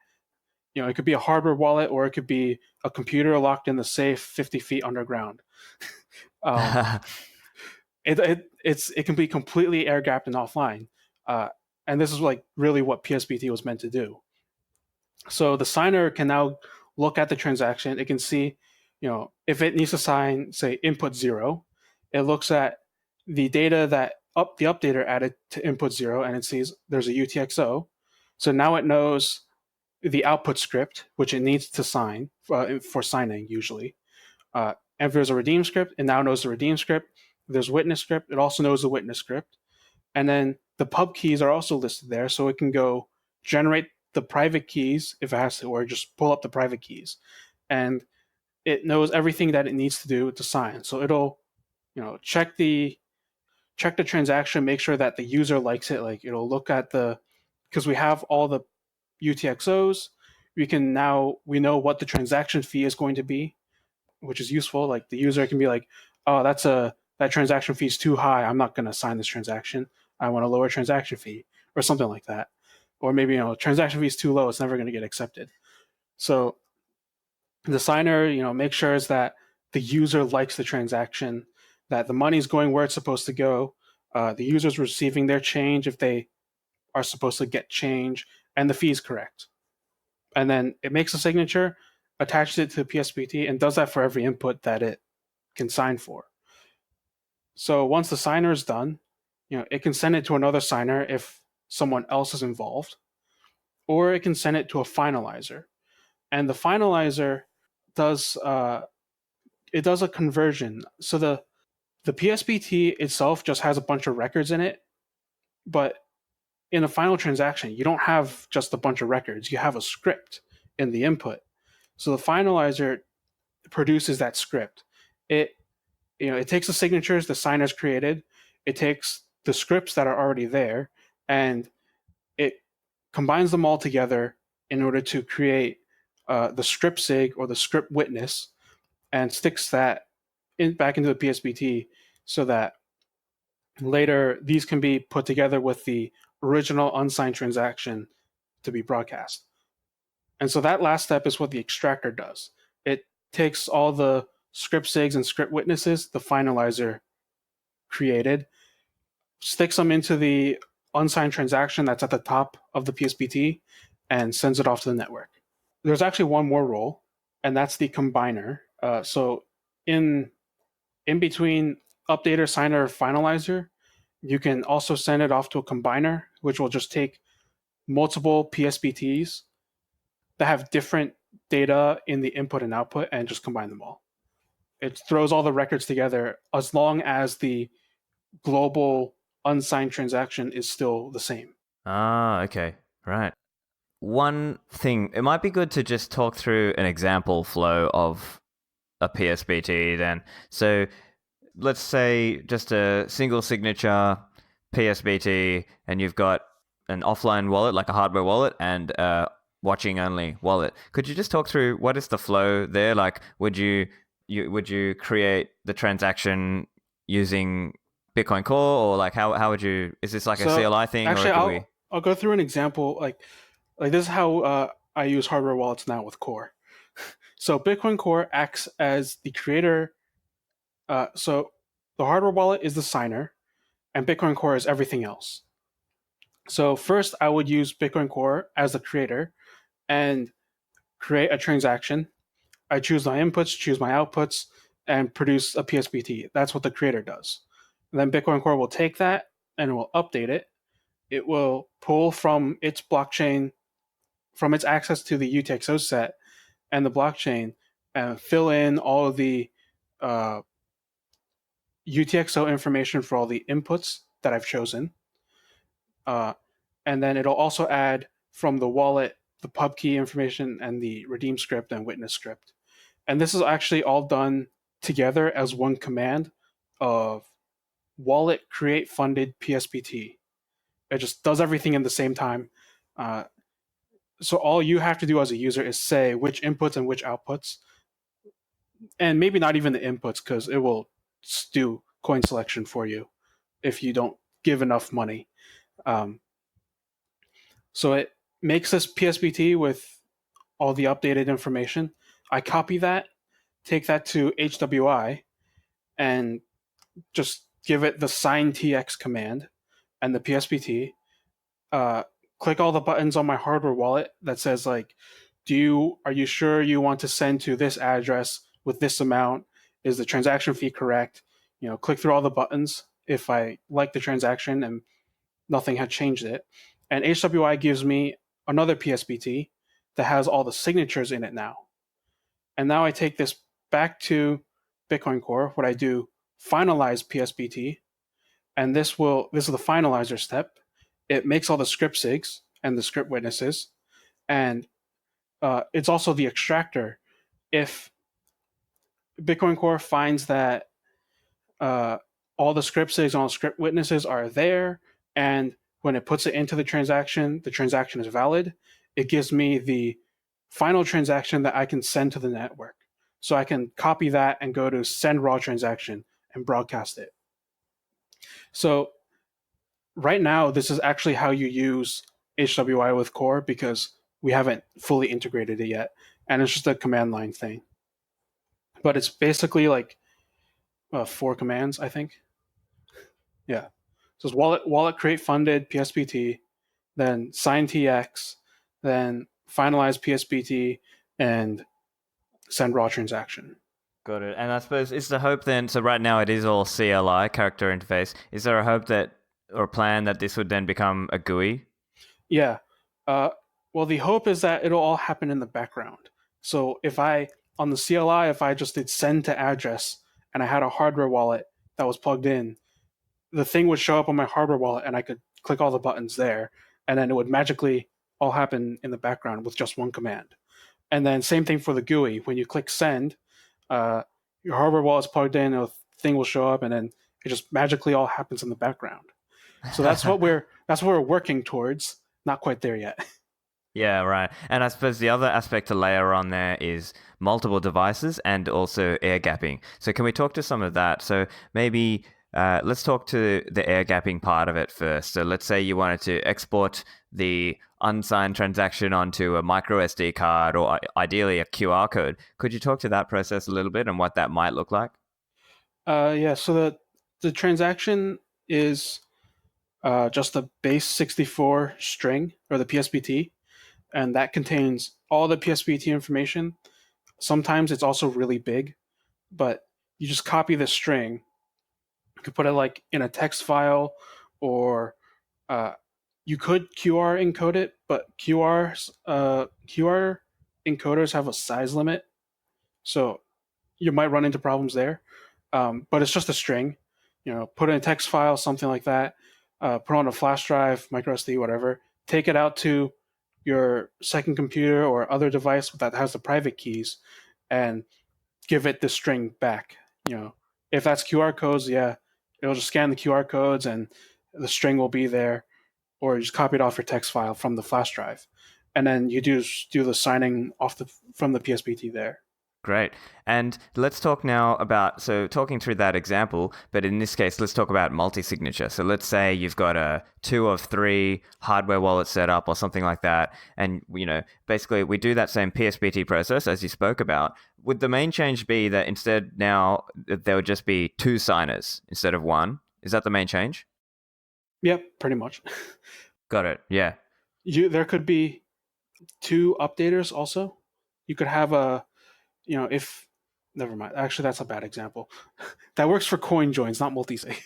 It could be a hardware wallet, or it could be a computer locked in the safe 50 feet underground. It can be completely air gapped and offline. And this is like really what PSBT was meant to do. So the signer can now look at the transaction. It can see, if it needs to sign, say, input 0, it looks at the data that the updater added to input 0, and it sees there's a UTXO. So now it knows the output script, which it needs to sign for signing usually. And if there's a redeem script, it now knows the redeem script. If there's witness script, it also knows the witness script. And then the pub keys are also listed there, so it can go generate the private keys if it has to, or just pull up the private keys. And it knows everything that it needs to do to sign. So it'll, check the transaction, make sure that the user likes it. Like it'll look at because we have all the UTXOs, we know what the transaction fee is going to be, which is useful. Like the user can be like, oh, that transaction fee is too high. I'm not going to sign this transaction. I want a lower transaction fee, or something like that. Or maybe, transaction fee is too low. It's never going to get accepted. So the signer, makes sure that the user likes the transaction, that the money's going where it's supposed to go. The user's receiving their change if they are supposed to get change, and the fee is correct. And then it makes a signature, attaches it to the PSBT, and does that for every input that it can sign for. So once the signer is done, it can send it to another signer if someone else is involved, or it can send it to a finalizer. And the finalizer does a conversion. So the PSBT itself just has a bunch of records in it, but in a final transaction, you don't have just a bunch of records. You have a script in the input. So the finalizer produces that script. It takes the signatures the signers created. It takes the scripts that are already there, and it combines them all together in order to create the script sig or the script witness, and sticks that back into the PSBT so that later these can be put together with the original unsigned transaction to be broadcast. And so that last step is what the extractor does. It takes all the script sigs and script witnesses the finalizer created, sticks them into the unsigned transaction that's at the top of the PSBT, and sends it off to the network. There's actually one more role, and that's the combiner. So in between updater, signer, finalizer, you can also send it off to a combiner, which will just take multiple PSBTs that have different data in the input and output and just combine them all. It throws all the records together as long as the global unsigned transaction is still the same. Ah, okay. Right. One thing, it might be good to just talk through an example flow of a PSBT then. So let's say just a single signature PSBT, and you've got an offline wallet, like a hardware wallet, and a watching only wallet. Could you just talk through what is the flow there? Like, would you create the transaction using Bitcoin Core, or like how would you? Is this like a So CLI thing or actually, a GUI? I'll go through an example. Like this is how I use hardware wallets now with Core. So Bitcoin Core acts as the creator. So the hardware wallet is the signer, and Bitcoin Core is everything else. So first, I would use Bitcoin Core as the creator and create a transaction. I choose my inputs, choose my outputs, and produce a PSBT. That's what the creator does. And then Bitcoin Core will take that and it will update it. It will pull from its blockchain, from its access to the UTXO set and the blockchain, and fill in all of the UTXO information for all the inputs that I've chosen. And then it'll also add from the wallet the pub key information and the redeem script and witness script. And this is actually all done together as one command of wallet create funded PSBT. It just does everything in the same time. So all you have to do as a user is say which inputs and which outputs, and maybe not even the inputs, because it will do coin selection for you if you don't give enough money. So it makes this PSBT with all the updated information. I copy that, take that to HWI, and just give it the sign TX command and the PSBT. Click all the buttons on my hardware wallet that says like, are you sure you want to send to this address with this amount? Is the transaction fee correct? Click through all the buttons if I like the transaction and nothing had changed it. And HWI gives me another PSBT that has all the signatures in it now. And now I take this back to Bitcoin Core. What I do, finalize PSBT, and this is the finalizer step. It makes all the script sigs and the script witnesses, and it's also the extractor. If Bitcoin Core finds that all the script sigs and all the script witnesses are there, and when it puts it into the transaction is valid, it gives me the final transaction that I can send to the network. So I can copy that and go to send raw transaction and broadcast it. So right now, this is actually how you use HWI with Core, because we haven't fully integrated it yet, and it's just a command line thing. But it's basically like 4 commands, I think. Yeah. So it's wallet create funded PSBT, then sign TX, then finalize PSBT, and send raw transaction. Got it. And I suppose is the hope then, so right now it is all CLI, character interface. Is there a hope that, or a plan that this would then become a GUI? Yeah. Well, the hope is that it'll all happen in the background. So on the CLI, if I just did send to address and I had a hardware wallet that was plugged in, the thing would show up on my hardware wallet and I could click all the buttons there, and then it would magically all happen in the background with just one command. And then same thing for the GUI. When you click send, your hardware wallet is plugged in, a thing will show up, and then it just magically all happens in the background. So that's what we're working towards. Not quite there yet. Yeah, right. And I suppose the other aspect to layer on there is multiple devices and also air gapping. So can we talk to some of that? So maybe let's talk to the air gapping part of it first. So let's say you wanted to export the unsigned transaction onto a micro SD card, or ideally a QR code. Could you talk to that process a little bit and what that might look like? Yeah. So the transaction is just the base 64 string, or the PSBT, and that contains all the PSBT information. Sometimes it's also really big, but you just copy the string. You could put it like in a text file, or you could QR encode it, but QR encoders have a size limit, so you might run into problems there. But it's just a string. Put in a text file, something like that. Put on a flash drive, micro SD, whatever. Take it out to your second computer or other device that has the private keys, and give it the string back. If that's QR codes, yeah, it'll just scan the QR codes and the string will be there, or you just copy it off your text file from the flash drive, and then you do the signing from the PSBT there. Great. And let's talk now about, so talking through that example, but in this case, let's talk about multi-signature. So let's say you've got a 2 of 3 hardware wallet set up or something like that. And, basically we do that same PSBT process as you spoke about. Would the main change be that instead now there would just be 2 signers instead of 1? Is that the main change? Yep, pretty much. Got it. Yeah. There could be 2 updaters also. You could have never mind. Actually, that's a bad example. That works for CoinJoins, not Multi-Sig.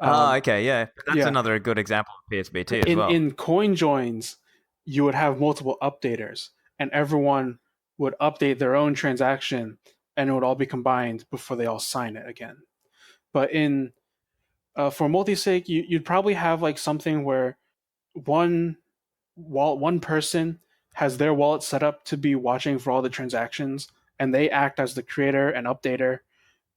Okay, yeah. That's another good example of PSBT as well. In CoinJoins, you would have multiple updaters, and everyone would update their own transaction, and it would all be combined before they all sign it again. But for Multi-Sig, you'd probably have like something where one person has their wallet set up to be watching for all the transactions, and they act as the creator and updater,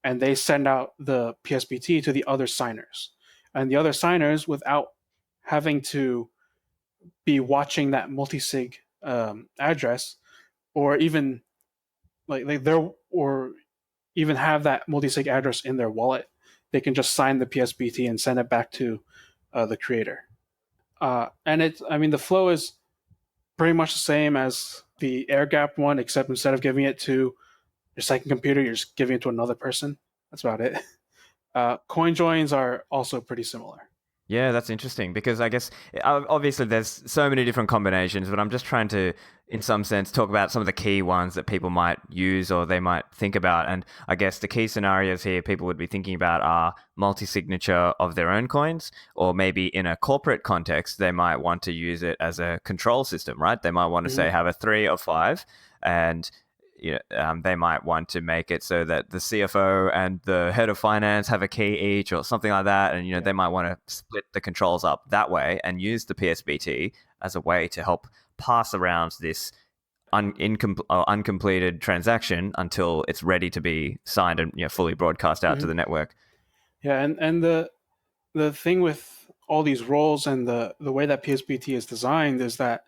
and they send out the PSBT to the other signers. And the other signers, without having to be watching that Multi-Sig address, or even even have that Multi-Sig address in their wallet, they can just sign the PSBT and send it back to the creator. And the flow is pretty much the same as the air gap one, except instead of giving it to your second computer, you're just giving it to another person. That's about it. Coin joins are also pretty similar. Yeah, that's interesting because I guess obviously there's so many different combinations, but I'm just trying to, in some sense, talk about some of the key ones that people might use or they might think about. And I guess the key scenarios here people would be thinking about are multi-signature of their own coins, or maybe in a corporate context, they might want to use it as a control system, right? They might want to say have a 3 of 5 and they might want to make it so that the CFO and the head of finance have a key each or something like that. And, they might want to split the controls up that way and use the PSBT as a way to help pass around this uncompleted transaction until it's ready to be signed and fully broadcast out to the network. Yeah, and the thing with all these roles and the way that PSBT is designed is that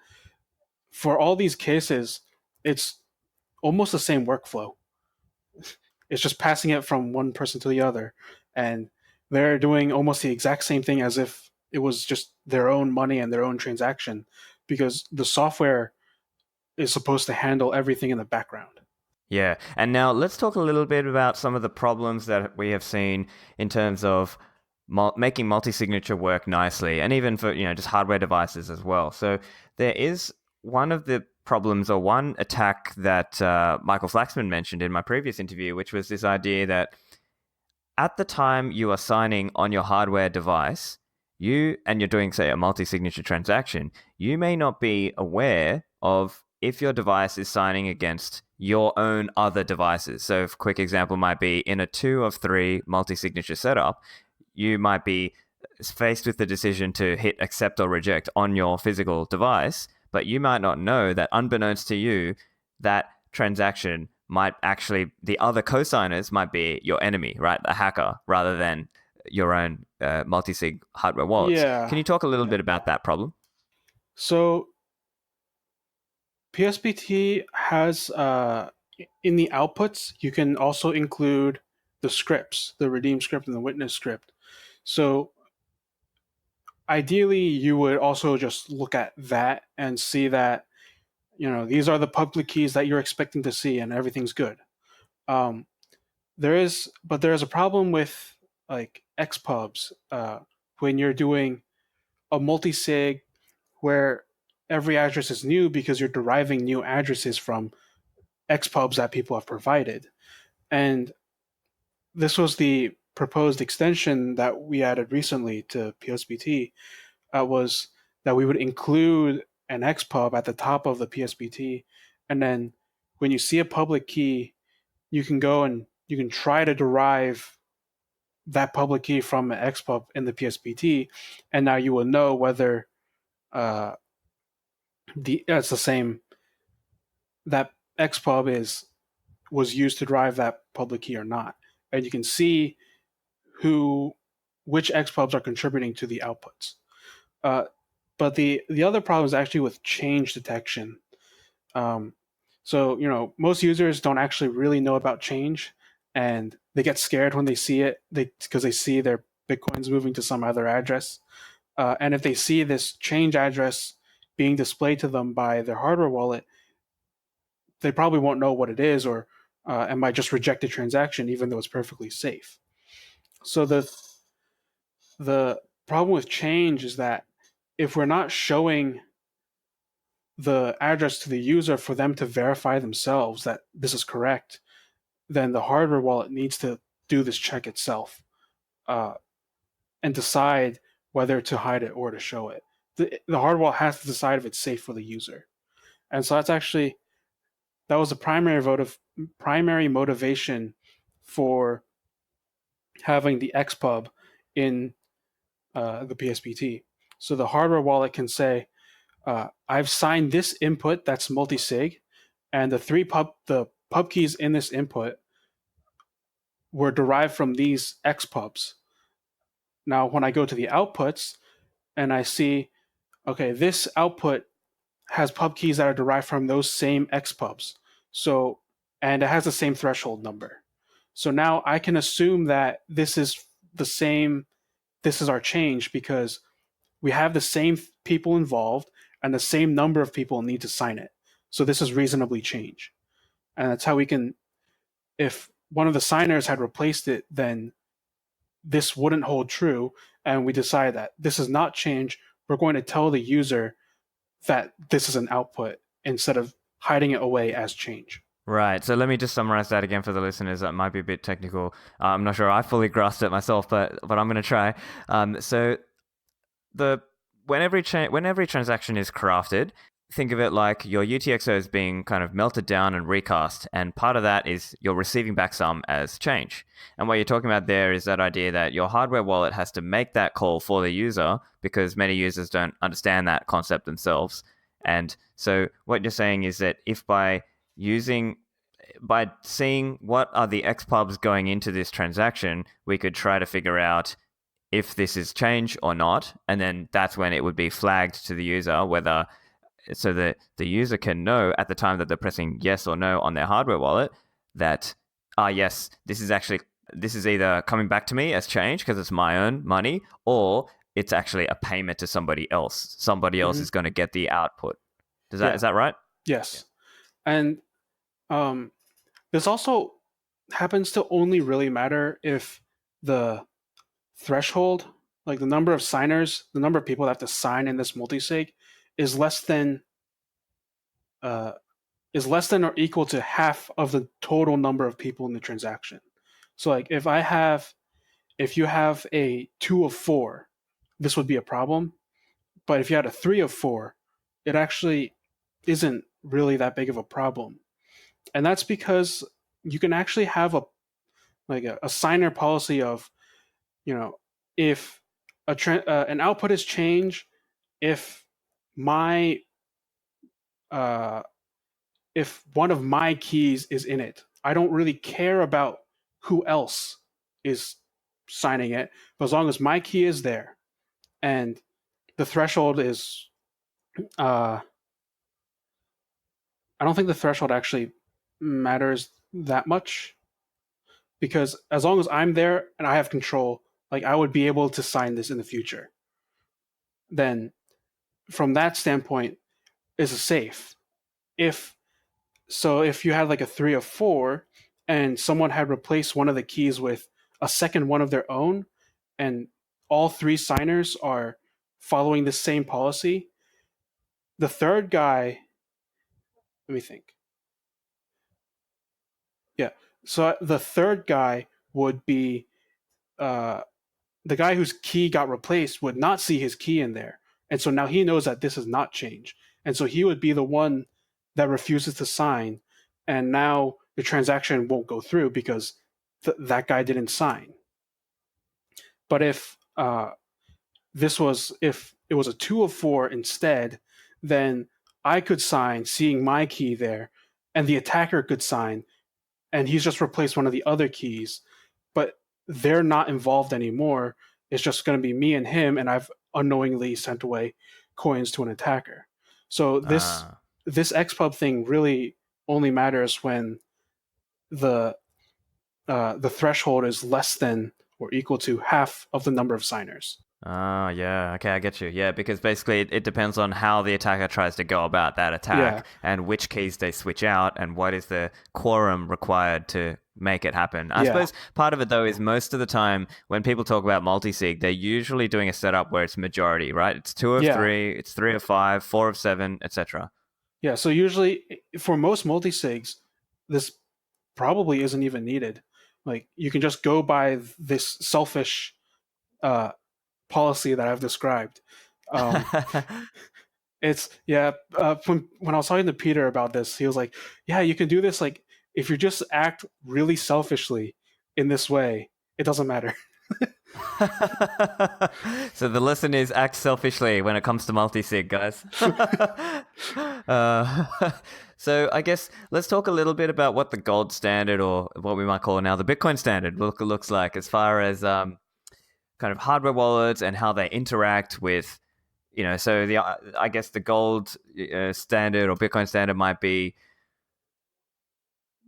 for all these cases, it's almost the same workflow. It's just passing it from one person to the other, and they're doing almost the exact same thing as if it was just their own money and their own transaction, because the software is supposed to handle everything in the background. Yeah, and now let's talk a little bit about some of the problems that we have seen in terms of making multi-signature work nicely, and even for just hardware devices as well. So there is one of the problems or one attack that Michael Flaxman mentioned in my previous interview, which was this idea that at the time you are signing on your hardware device, you're doing, say, a multi-signature transaction, you may not be aware of if your device is signing against your own other devices. So a quick example might be in a 2 of 3 multi-signature setup, you might be faced with the decision to hit accept or reject on your physical device, but you might not know that unbeknownst to you, that transaction might actually, the other co-signers might be your enemy, right? A hacker, rather than your own multi-sig hardware wallets. Yeah. Can you talk a little bit about that problem? So PSBT has, in the outputs, you can also include the scripts, the redeem script and the witness script. So ideally, you would also just look at that and see that, these are the public keys that you're expecting to see and everything's good. There is a problem with like XPubs when you're doing a multi-sig where every address is new because you're deriving new addresses from XPubs that people have provided. And this was the proposed extension that we added recently to PSBT, was that we would include an XPub at the top of the PSBT, and then when you see a public key, you can go and you can try to derive that public key from an XPub in the PSBT, and now you will know whether it's the same, that XPub was used to derive that public key or not, and you can see which XPubs are contributing to the outputs. But the other problem is actually with change detection. So most users don't actually really know about change, and they get scared when they see it because they see their Bitcoins moving to some other address. And if they see this change address being displayed to them by their hardware wallet, they probably won't know what it is, or and might just reject the transaction even though it's perfectly safe. So the problem with change is that if we're not showing the address to the user for them to verify themselves that this is correct, then the hardware wallet needs to do this check itself and decide whether to hide it or to show it. The hardware wallet has to decide if it's safe for the user. And so that was the primary motivation for having the XPub in the PSBT. So the hardware wallet can say, I've signed this input that's multi-sig, and the pub keys in this input were derived from these XPubs. Now, when I go to the outputs and I see, okay, this output has pub keys that are derived from those same XPubs. So, and it has the same threshold number. So now I can assume that this is our change because we have the same people involved and the same number of people need to sign it. So this is reasonably change. And that's how we can, if one of the signers had replaced it, then this wouldn't hold true. And we decide that this is not change. We're going to tell the user that this is an output instead of hiding it away as change. Right. So let me just summarize that again for the listeners. That might be a bit technical. I'm not sure I fully grasped it myself, but I'm going to try. So when every transaction is crafted, think of it like your UTXO is being kind of melted down and recast, and part of that is you're receiving back some as change. And what you're talking about there is that idea that your hardware wallet has to make that call for the user because many users don't understand that concept themselves. And so what you're saying is that if by seeing what are the XPubs going into this transaction, we could try to figure out if this is change or not, and then that's when it would be flagged to the user, whether so that the user can know at the time that they're pressing yes or no on their hardware wallet that yes, this is either coming back to me as change because it's my own money, or it's actually a payment to somebody else. Somebody else is going to get the output. Is that right? Yes. Yeah. And this also happens to only really matter if the threshold, like the number of signers, the number of people that have to sign in this multi-sig is less than or equal to half of the total number of people in the transaction. So like if you have a 2 of 4, this would be a problem. But if you had a 3 of 4, it actually isn't really that big of a problem. And that's because you can actually have a signer policy of, if an output is change, if if one of my keys is in it, I don't really care about who else is signing it, but as long as my key is there and the threshold is, I don't think the threshold actually matters that much, because as long as I'm there and I have control, like I would be able to sign this in the future, then from that standpoint, it's safe. If you had like a 3 of 4 and someone had replaced one of the keys with a second one of their own, and all 3 signers are following the same policy, the third guy, let me think. Yeah. So the third guy would be the guy whose key got replaced would not see his key in there. And so now he knows that this is not change. And so he would be the one that refuses to sign. and now the transaction won't go through because that guy didn't sign. But if if it was a 2 of 4 instead, then I could sign seeing my key there, and the attacker could sign, and he's just replaced one of the other keys, but they're not involved anymore. It's just going to be me and him, and I've unknowingly sent away coins to an attacker. So this XPub thing really only matters when the threshold is less than or equal to half of the number of signers. Oh, yeah. Okay, I get you. Yeah, because basically it depends on how the attacker tries to go about that attack and which keys they switch out and what is the quorum required to make it happen. I suppose part of it, though, is most of the time when people talk about multi-sig, they're usually doing a setup where it's majority, right? It's 2 of 3, it's 3 of 5, 4 of 7, etc. Yeah, so usually for most multi-sigs, this probably isn't even needed. Like, you can just go by this selfish policy that I've described. It's when I was talking to Peter about this, he was like, yeah, you can do this, like, if you just act really selfishly in this way, it doesn't matter. So the lesson is act selfishly when it comes to multi-sig, guys. So I guess let's talk a little bit about what the gold standard, or what we might call now the Bitcoin standard, looks like as far as kind of hardware wallets and how they interact with, so I guess the gold standard or Bitcoin standard might be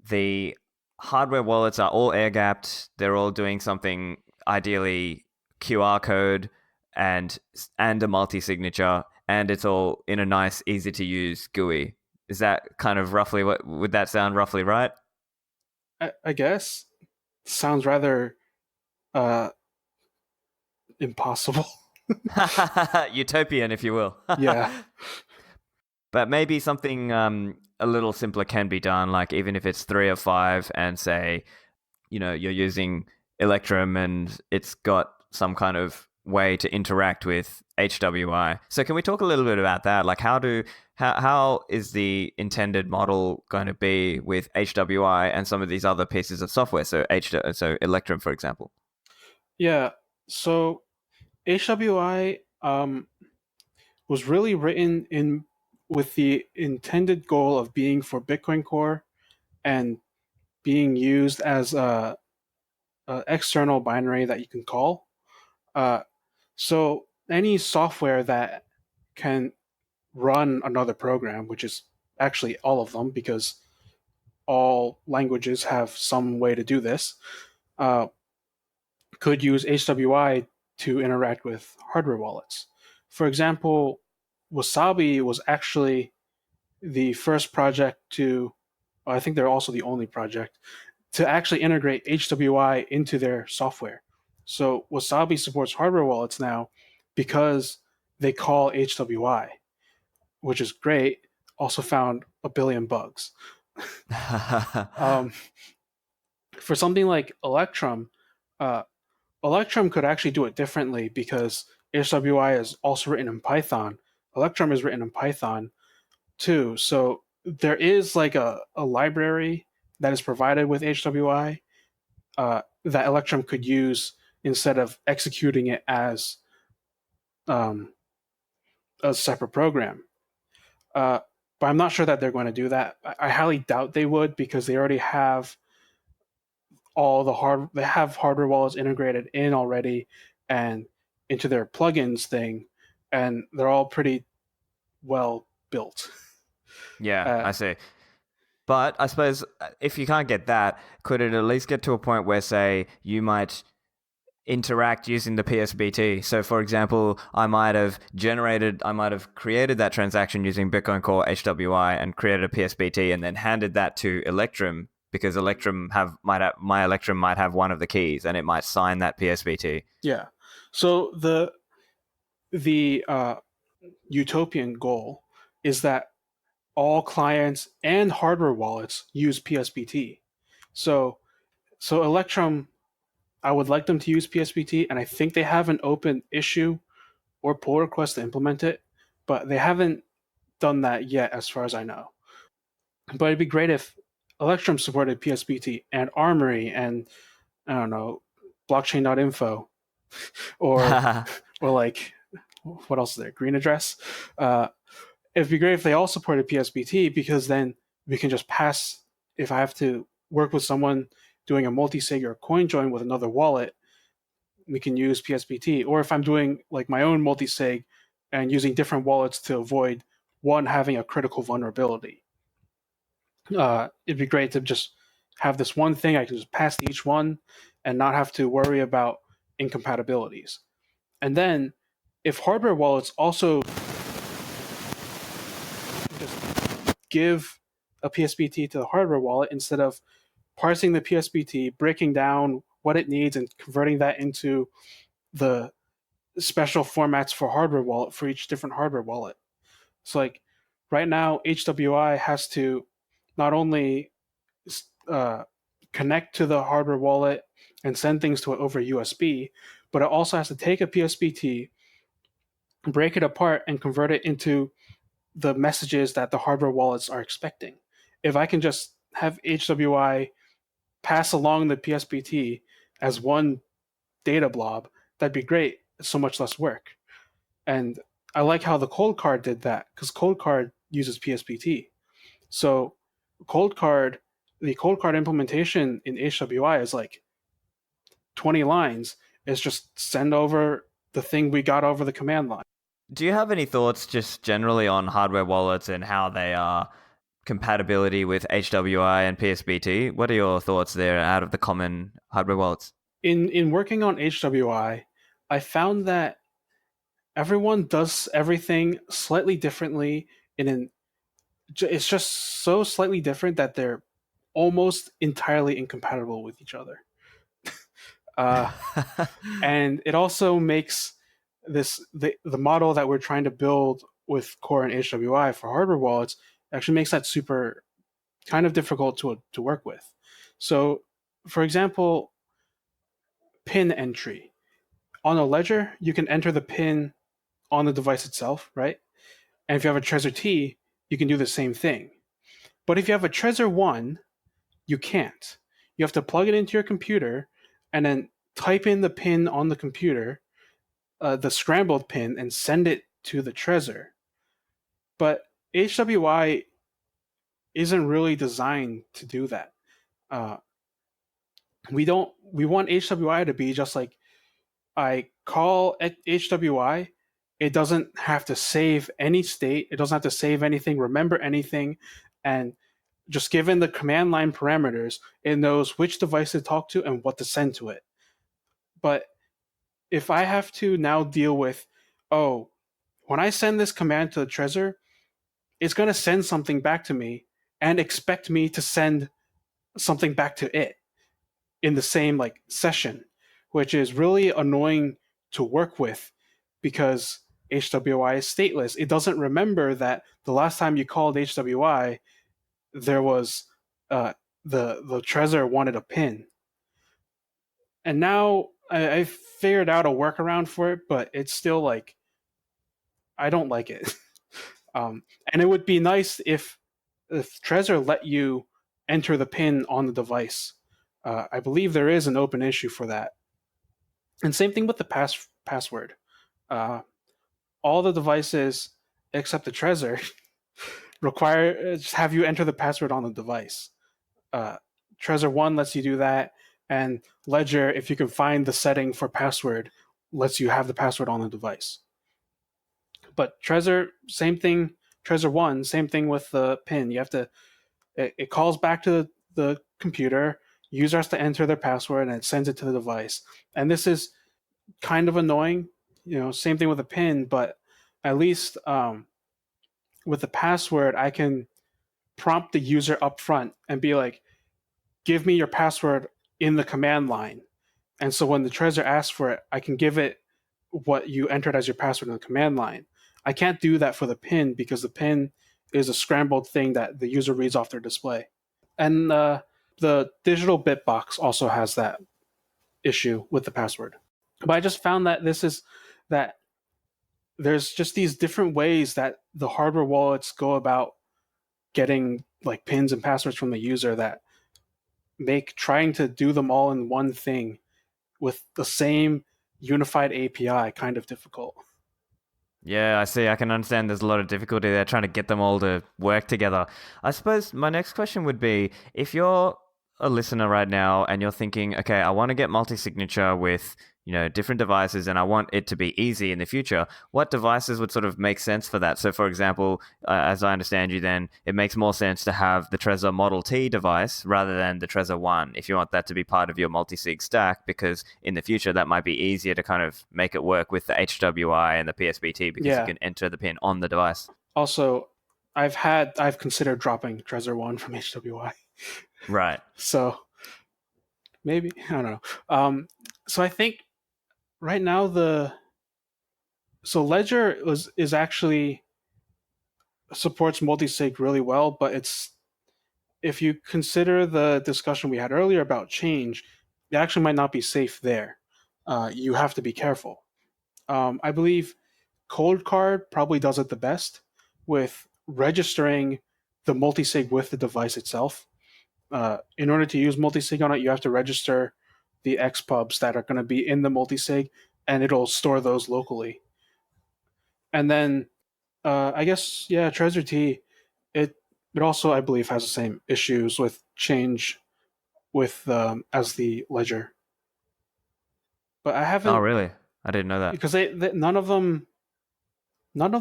the hardware wallets are all air gapped. They're all doing something, ideally QR code and a multi-signature, and it's all in a nice, easy to use GUI. Is that kind of roughly would that sound roughly right? I guess. Sounds rather impossible. Utopian, if you will. Yeah. But maybe something a little simpler can be done, like even if it's 3 of 5 and say, you're using Electrum and it's got some kind of way to interact with HWI. So can we talk a little bit about that? Like how is the intended model going to be with HWI and some of these other pieces of software? So Electrum, for example. Yeah. So HWI was really written in with the intended goal of being for Bitcoin Core and being used as a external binary that you can call. So any software that can run another program, which is actually all of them, because all languages have some way to do this, could use HWI to interact with hardware wallets. For example, Wasabi was actually the first project to, I think they're also the only project, to actually integrate HWI into their software. So Wasabi supports hardware wallets now because they call HWI, which is great. Also found a billion bugs. For something like Electrum, Electrum could actually do it differently because HWI is also written in Python. Electrum is written in Python too. So there is like a library that is provided with HWI that Electrum could use instead of executing it as a separate program. But I'm not sure that they're going to do that. I highly doubt they would because they already have they have hardware wallets integrated in already and into their plugins thing, and they're all pretty well built. Yeah, I see. But I suppose if you can't get that, could it at least get to a point where, say, you might interact using the PSBT? So, for example, I might have created that transaction using Bitcoin Core HWI and created a PSBT and then handed that to Electrum because my Electrum might have one of the keys and it might sign that PSBT. Yeah. So the utopian goal is that all clients and hardware wallets use PSBT. So Electrum, I would like them to use PSBT, and I think they have an open issue or pull request to implement it, but they haven't done that yet as far as I know. But it'd be great if Electrum supported PSBT and Armory and I don't know, blockchain.info or like what else is there? Green address. It'd be great if they all supported PSBT because then we can just pass. If I have to work with someone doing a multi-sig or CoinJoin with another wallet, we can use PSBT. Or if I'm doing like my own multi-sig and using different wallets to avoid one having a critical vulnerability, it'd be great to just have this one thing I can just pass to each one and not have to worry about incompatibilities. And then if hardware wallets also just give a PSBT to the hardware wallet instead of parsing the PSBT, breaking down what it needs and converting that into the special formats for hardware wallet for each different hardware wallet. So like right now, HWI has to not only connect to the hardware wallet and send things to it over USB, but it also has to take a PSBT, break it apart, and convert it into the messages that the hardware wallets are expecting. If I can just have HWI pass along the PSBT as one data blob, that'd be great. It's so much less work. And I like how the cold card did that because cold card uses PSBT. So the cold card implementation in HWI is like 20 lines. It's just send over the thing we got over the command line. Do you have any thoughts just generally on hardware wallets and how they are compatibility with HWI and PSBT? What are your thoughts there out of the common hardware wallets? In working on HWI, I found that everyone does everything slightly differently it's just so slightly different that they're almost entirely incompatible with each other. And it also makes the model that we're trying to build with Core and HWI for hardware wallets actually makes that super kind of difficult to work with. So, for example, pin entry. On a ledger, you can enter the pin on the device itself, right? And if you have a Trezor T, you can do the same thing. But if you have a Trezor 1, you can't. You have to plug it into your computer and then type in the pin on the computer, the scrambled pin, and send it to the Trezor. But HWI isn't really designed to do that. We want HWI to be just like I call HWI. It doesn't have to save any state. It doesn't have to save anything, remember anything. And just given the command line parameters, it knows which device to talk to and what to send to it. But if I have to now deal with, when I send this command to the Trezor, it's going to send something back to me and expect me to send something back to it in the same session, which is really annoying to work with because HWI is stateless. It doesn't remember that the last time you called HWI, there was the Trezor wanted a pin. And now I figured out a workaround for it, but it's still I don't like it. And it would be nice if Trezor let you enter the pin on the device. I believe there is an open issue for that. And same thing with the password. All the devices except the Trezor require just have you enter the password on the device. Trezor 1 lets you do that, and Ledger, if you can find the setting for password, lets you have the password on the device. But Trezor, same thing. Trezor 1, same thing with the pin. You have to. It calls back to the computer. User has to enter their password, and it sends it to the device. And this is kind of annoying. Same thing with a pin, but at least with the password, I can prompt the user up front and be like, give me your password in the command line. And so when the Trezor asks for it, I can give it what you entered as your password in the command line. I can't do that for the pin because the pin is a scrambled thing that the user reads off their display. And the digital bitbox also has that issue with the password. But I just found that there's just these different ways that the hardware wallets go about getting like pins and passwords from the user that make trying to do them all in one thing with the same unified API kind of difficult. Yeah, I see. I can understand there's a lot of difficulty there trying to get them all to work together. I suppose my next question would be if you're a listener right now and you're thinking, okay, I want to get multi-signature with, different devices and I want it to be easy in the future, what devices would sort of make sense for that? So for example, as I understand you then, it makes more sense to have the Trezor Model T device rather than the Trezor One if you want that to be part of your multi-sig stack, because in the future that might be easier to kind of make it work with the HWI and the PSBT because you Yeah. can enter the pin on the device. Also, I've considered dropping Trezor One from HWI. Right. So maybe I don't know. So I think right now Ledger is actually supports multi-sig really well, but it's if you consider the discussion we had earlier about change, it actually might not be safe there. You have to be careful. I believe Cold Card probably does it the best with registering the multi-sig with the device itself. In order to use multi-sig on it, you have to register the XPubs that are going to be in the multi-sig, and it'll store those locally. And then I guess Trezor T, it it also I believe has the same issues with change with as the ledger, but I Oh, haven't really? I didn't know that. because none of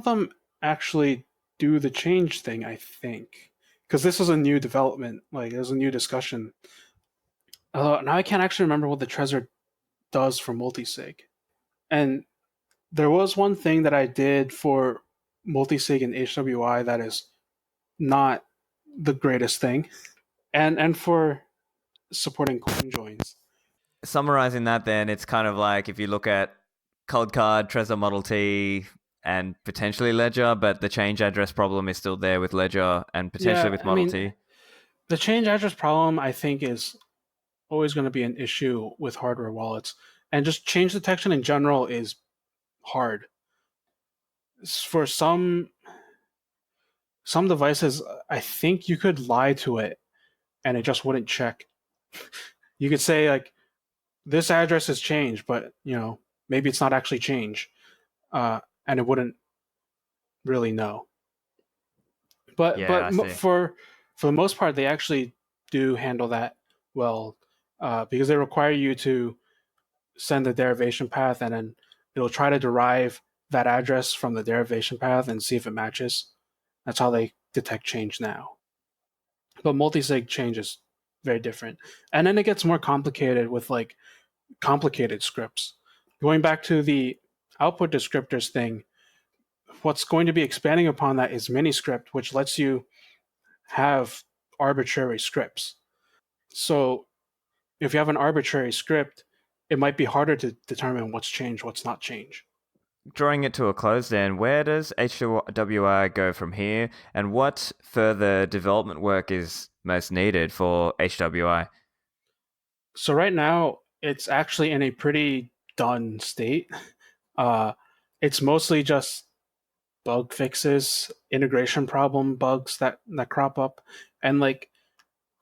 them actually do the change thing. I think because this is a new development, like there's a new discussion. Now I can't actually remember what the Trezor does for multisig, and there was one thing that I did for multisig and HWI that is not the greatest thing, and for supporting coin joins. Summarizing that, then it's kind of like if you look at Cold Card, Trezor Model T, and potentially Ledger, but the change address problem is still there with Ledger and potentially Yeah, with I Model mean T. the change address problem I think is always going to be an issue with hardware wallets, and just change detection in general is hard. For some devices, I think you could lie to it and it just wouldn't check. You could say like this address has changed, but maybe it's not actually changed, and it wouldn't really know. But Yeah, I see. for the most part, they actually do handle that well, because they require you to send the derivation path, and then it'll try to derive that address from the derivation path and see if it matches. That's how they detect change now. But multi-sig change is very different, and then it gets more complicated with like complicated scripts. Going back to the output descriptors thing, what's going to be expanding upon that is miniscript, which lets you have arbitrary scripts. So if you have an arbitrary script, it might be harder to determine what's changed, what's not changed. Drawing it to a close, then, where does HWI go from here, and what further development work is most needed for HWI? So right now, it's actually in a pretty done state. Uh, it's mostly just bug fixes, integration problem bugs that crop up, and like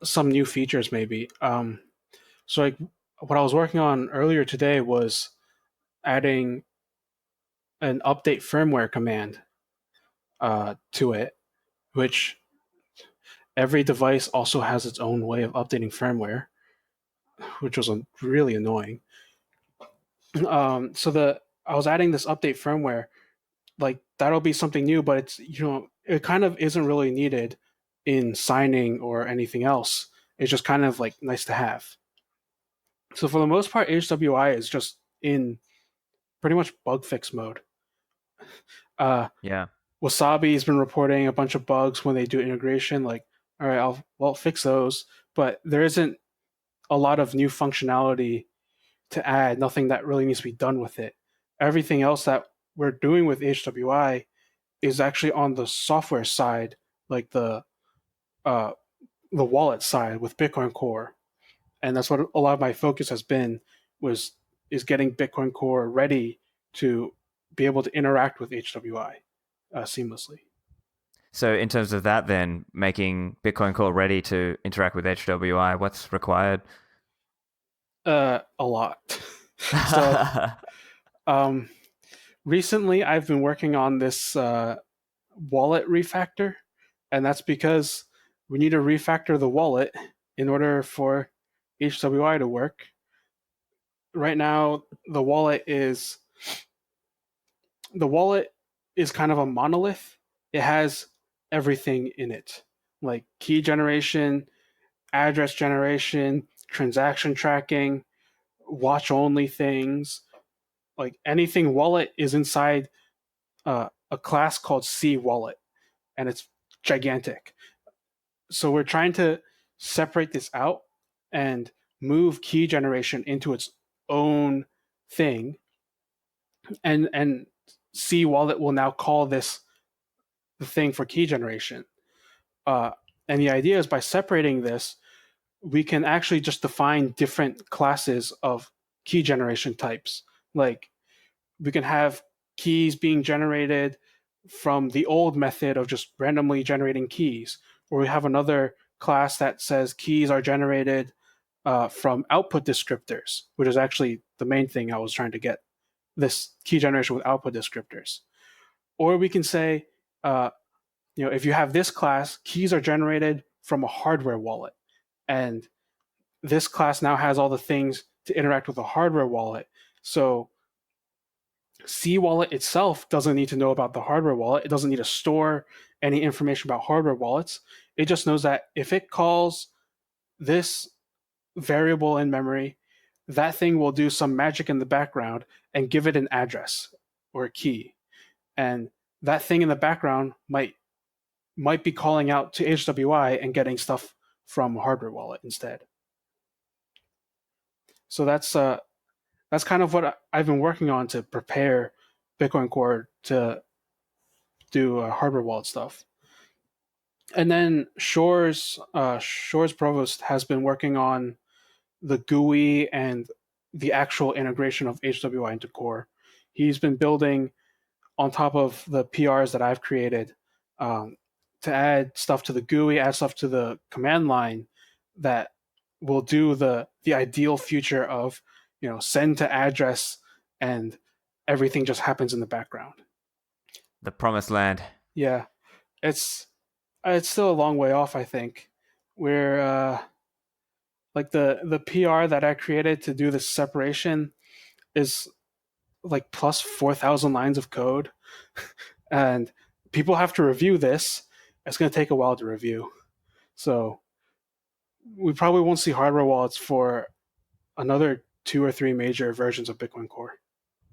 some new features maybe. So like what I was working on earlier today was adding an update firmware command to it, which every device also has its own way of updating firmware, which was really annoying. So I was adding this update firmware, like that'll be something new, but it's it kind of isn't really needed in signing or anything else. It's just kind of like nice to have. So for the most part, HWI is just in pretty much bug fix mode. Uh, Yeah. Wasabi's been reporting a bunch of bugs when they do integration. Like, all right, I'll fix those, but there isn't a lot of new functionality to add. Nothing that really needs to be done with it. Everything else that we're doing with HWI is actually on the software side, like uh, the wallet side with Bitcoin Core, and that's what a lot of my focus has been was is getting Bitcoin Core ready to be able to interact with HWI seamlessly. So in terms of that, then making Bitcoin Core ready to interact with HWI, what's required? A lot. So um, recently, I've been working on this wallet refactor, and that's because we need to refactor the wallet in order for HWI to work. Right now, the wallet is kind of a monolith. It has everything in it, like key generation, address generation, transaction tracking, watch only things. Like anything wallet is inside a class called C wallet, and it's gigantic. So we're trying to separate this out and move key generation into its own thing, and C wallet will now call this the thing for key generation. Uh, and the idea is by separating this, we can actually just define different classes of key generation types. Like we can have keys being generated from the old method of just randomly generating keys, or we have another class that says keys are generated from output descriptors, which is actually the main thing I was trying to get, this key generation with output descriptors. Or we can say, if you have this class, keys are generated from a hardware wallet, and this class now has all the things to interact with a hardware wallet. So C wallet itself doesn't need to know about the hardware wallet. It doesn't need to store any information about hardware wallets. It just knows that if it calls this variable in memory, that thing will do some magic in the background and give it an address or a key. And that thing in the background might be calling out to HWI and getting stuff from a hardware wallet instead. So that's kind of what I've been working on to prepare Bitcoin Core to do hardware wallet stuff. And then Shore's Provost has been working on the GUI and the actual integration of HWI into Core. He's been building on top of the PRs that I've created to add stuff to the GUI, add stuff to the command line that will do the ideal future of send to address and everything just happens in the background. The promised land. Yeah, it's still a long way off. I think we're like the PR that I created to do this separation is like plus 4,000 lines of code, and people have to review this. It's going to take a while to review, so we probably won't see hardware wallets for another 2 or 3 major versions of Bitcoin Core.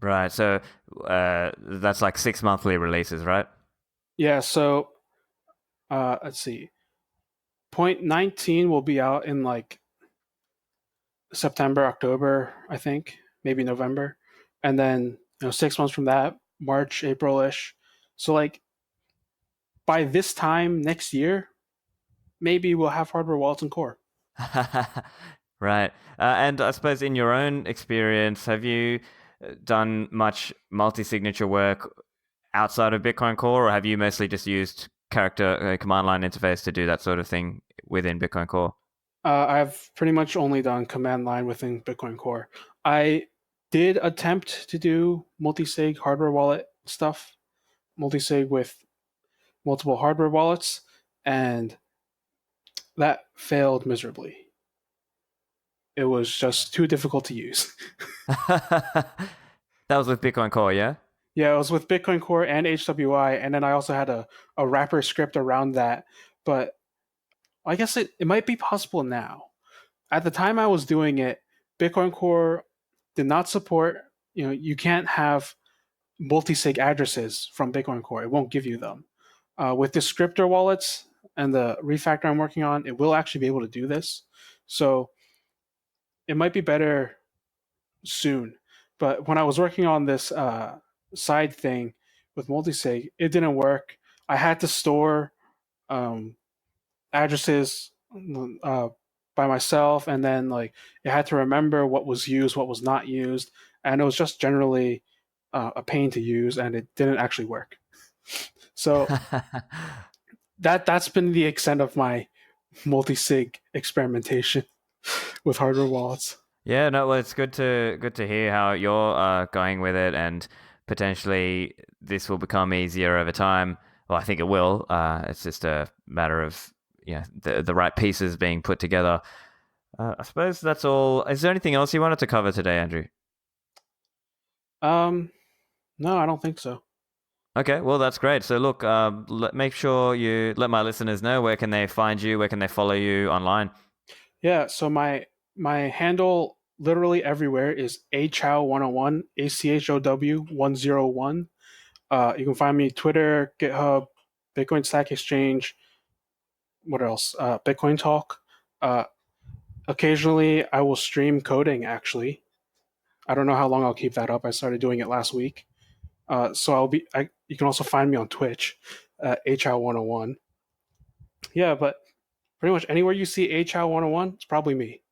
Right. So that's like 6 monthly releases, right? Yeah. So let's see. 0.19 will be out in like September, October, I think, maybe November, and then 6 months from that, March, April-ish. So like by this time next year, maybe we'll have hardware wallets in Core. Right. And I suppose in your own experience, have you done much multi-signature work outside of Bitcoin Core, or have you mostly just used character command line interface to do that sort of thing within Bitcoin Core? I've pretty much only done command line within Bitcoin Core. I did attempt to do multi-sig hardware wallet stuff, multi-sig with multiple hardware wallets, and that failed miserably. It was just too difficult to use. That was with Bitcoin Core, yeah? Yeah, it was with Bitcoin Core and HWI, and then I also had a wrapper script around that. But I guess it might be possible now. At the time I was doing it, Bitcoin Core did not support, you can't have multi-sig addresses from Bitcoin Core. It won't give you them. With descriptor wallets and the refactor I'm working on, it will actually be able to do this. So it might be better soon. But when I was working on this side thing with multi-sig, it didn't work. I had to store addresses by myself, and then like it had to remember what was used, what was not used, and it was just generally a pain to use, and it didn't actually work. So that's been the extent of my multi-sig experimentation with hardware wallets. Yeah, no, well, it's good to hear how you're going with it, and potentially this will become easier over time. Well, I think it will. It's just a matter of the right pieces being put together. I suppose that's all. Is there anything else you wanted to cover today, Andrew? No, I don't think so. Okay, well that's great. So look, make sure you let my listeners know where can they find you, where can they follow you online. Yeah, so my handle literally everywhere is achow101, ACHOW101. You can find me Twitter, GitHub, Bitcoin Stack Exchange. What else? Bitcoin Talk. Uh, Occasionally, I will stream coding. Actually, I don't know how long I'll keep that up. I started doing it last week. So I'll be. You can also find me on Twitch, HL101. Yeah, but pretty much anywhere you see HL101, it's probably me.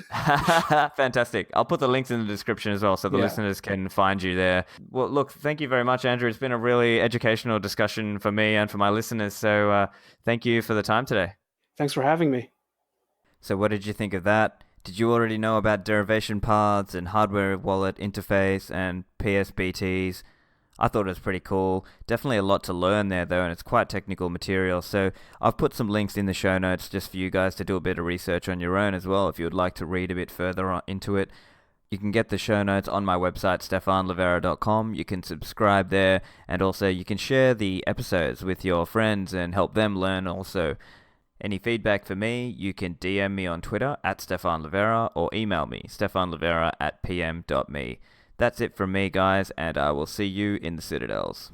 Fantastic. I'll put the links in the description as well so the Yeah. listeners can find you there. Well, look, thank you very much, Andrew. It's been a really educational discussion for me and for my listeners. So thank you for the time today. Thanks for having me. So what did you think of that? Did you already know about derivation paths and hardware wallet interface and PSBTs? I thought it was pretty cool. Definitely a lot to learn there though, and it's quite technical material. So I've put some links in the show notes just for you guys to do a bit of research on your own as well if you would like to read a bit further into it. You can get the show notes on my website, stephanlivera.com. You can subscribe there, and also you can share the episodes with your friends and help them learn also. Any feedback for me, you can DM me on Twitter at Stephan Livera or email me, stephanlivera@pm.me. That's it from me, guys, and I will see you in the Citadels.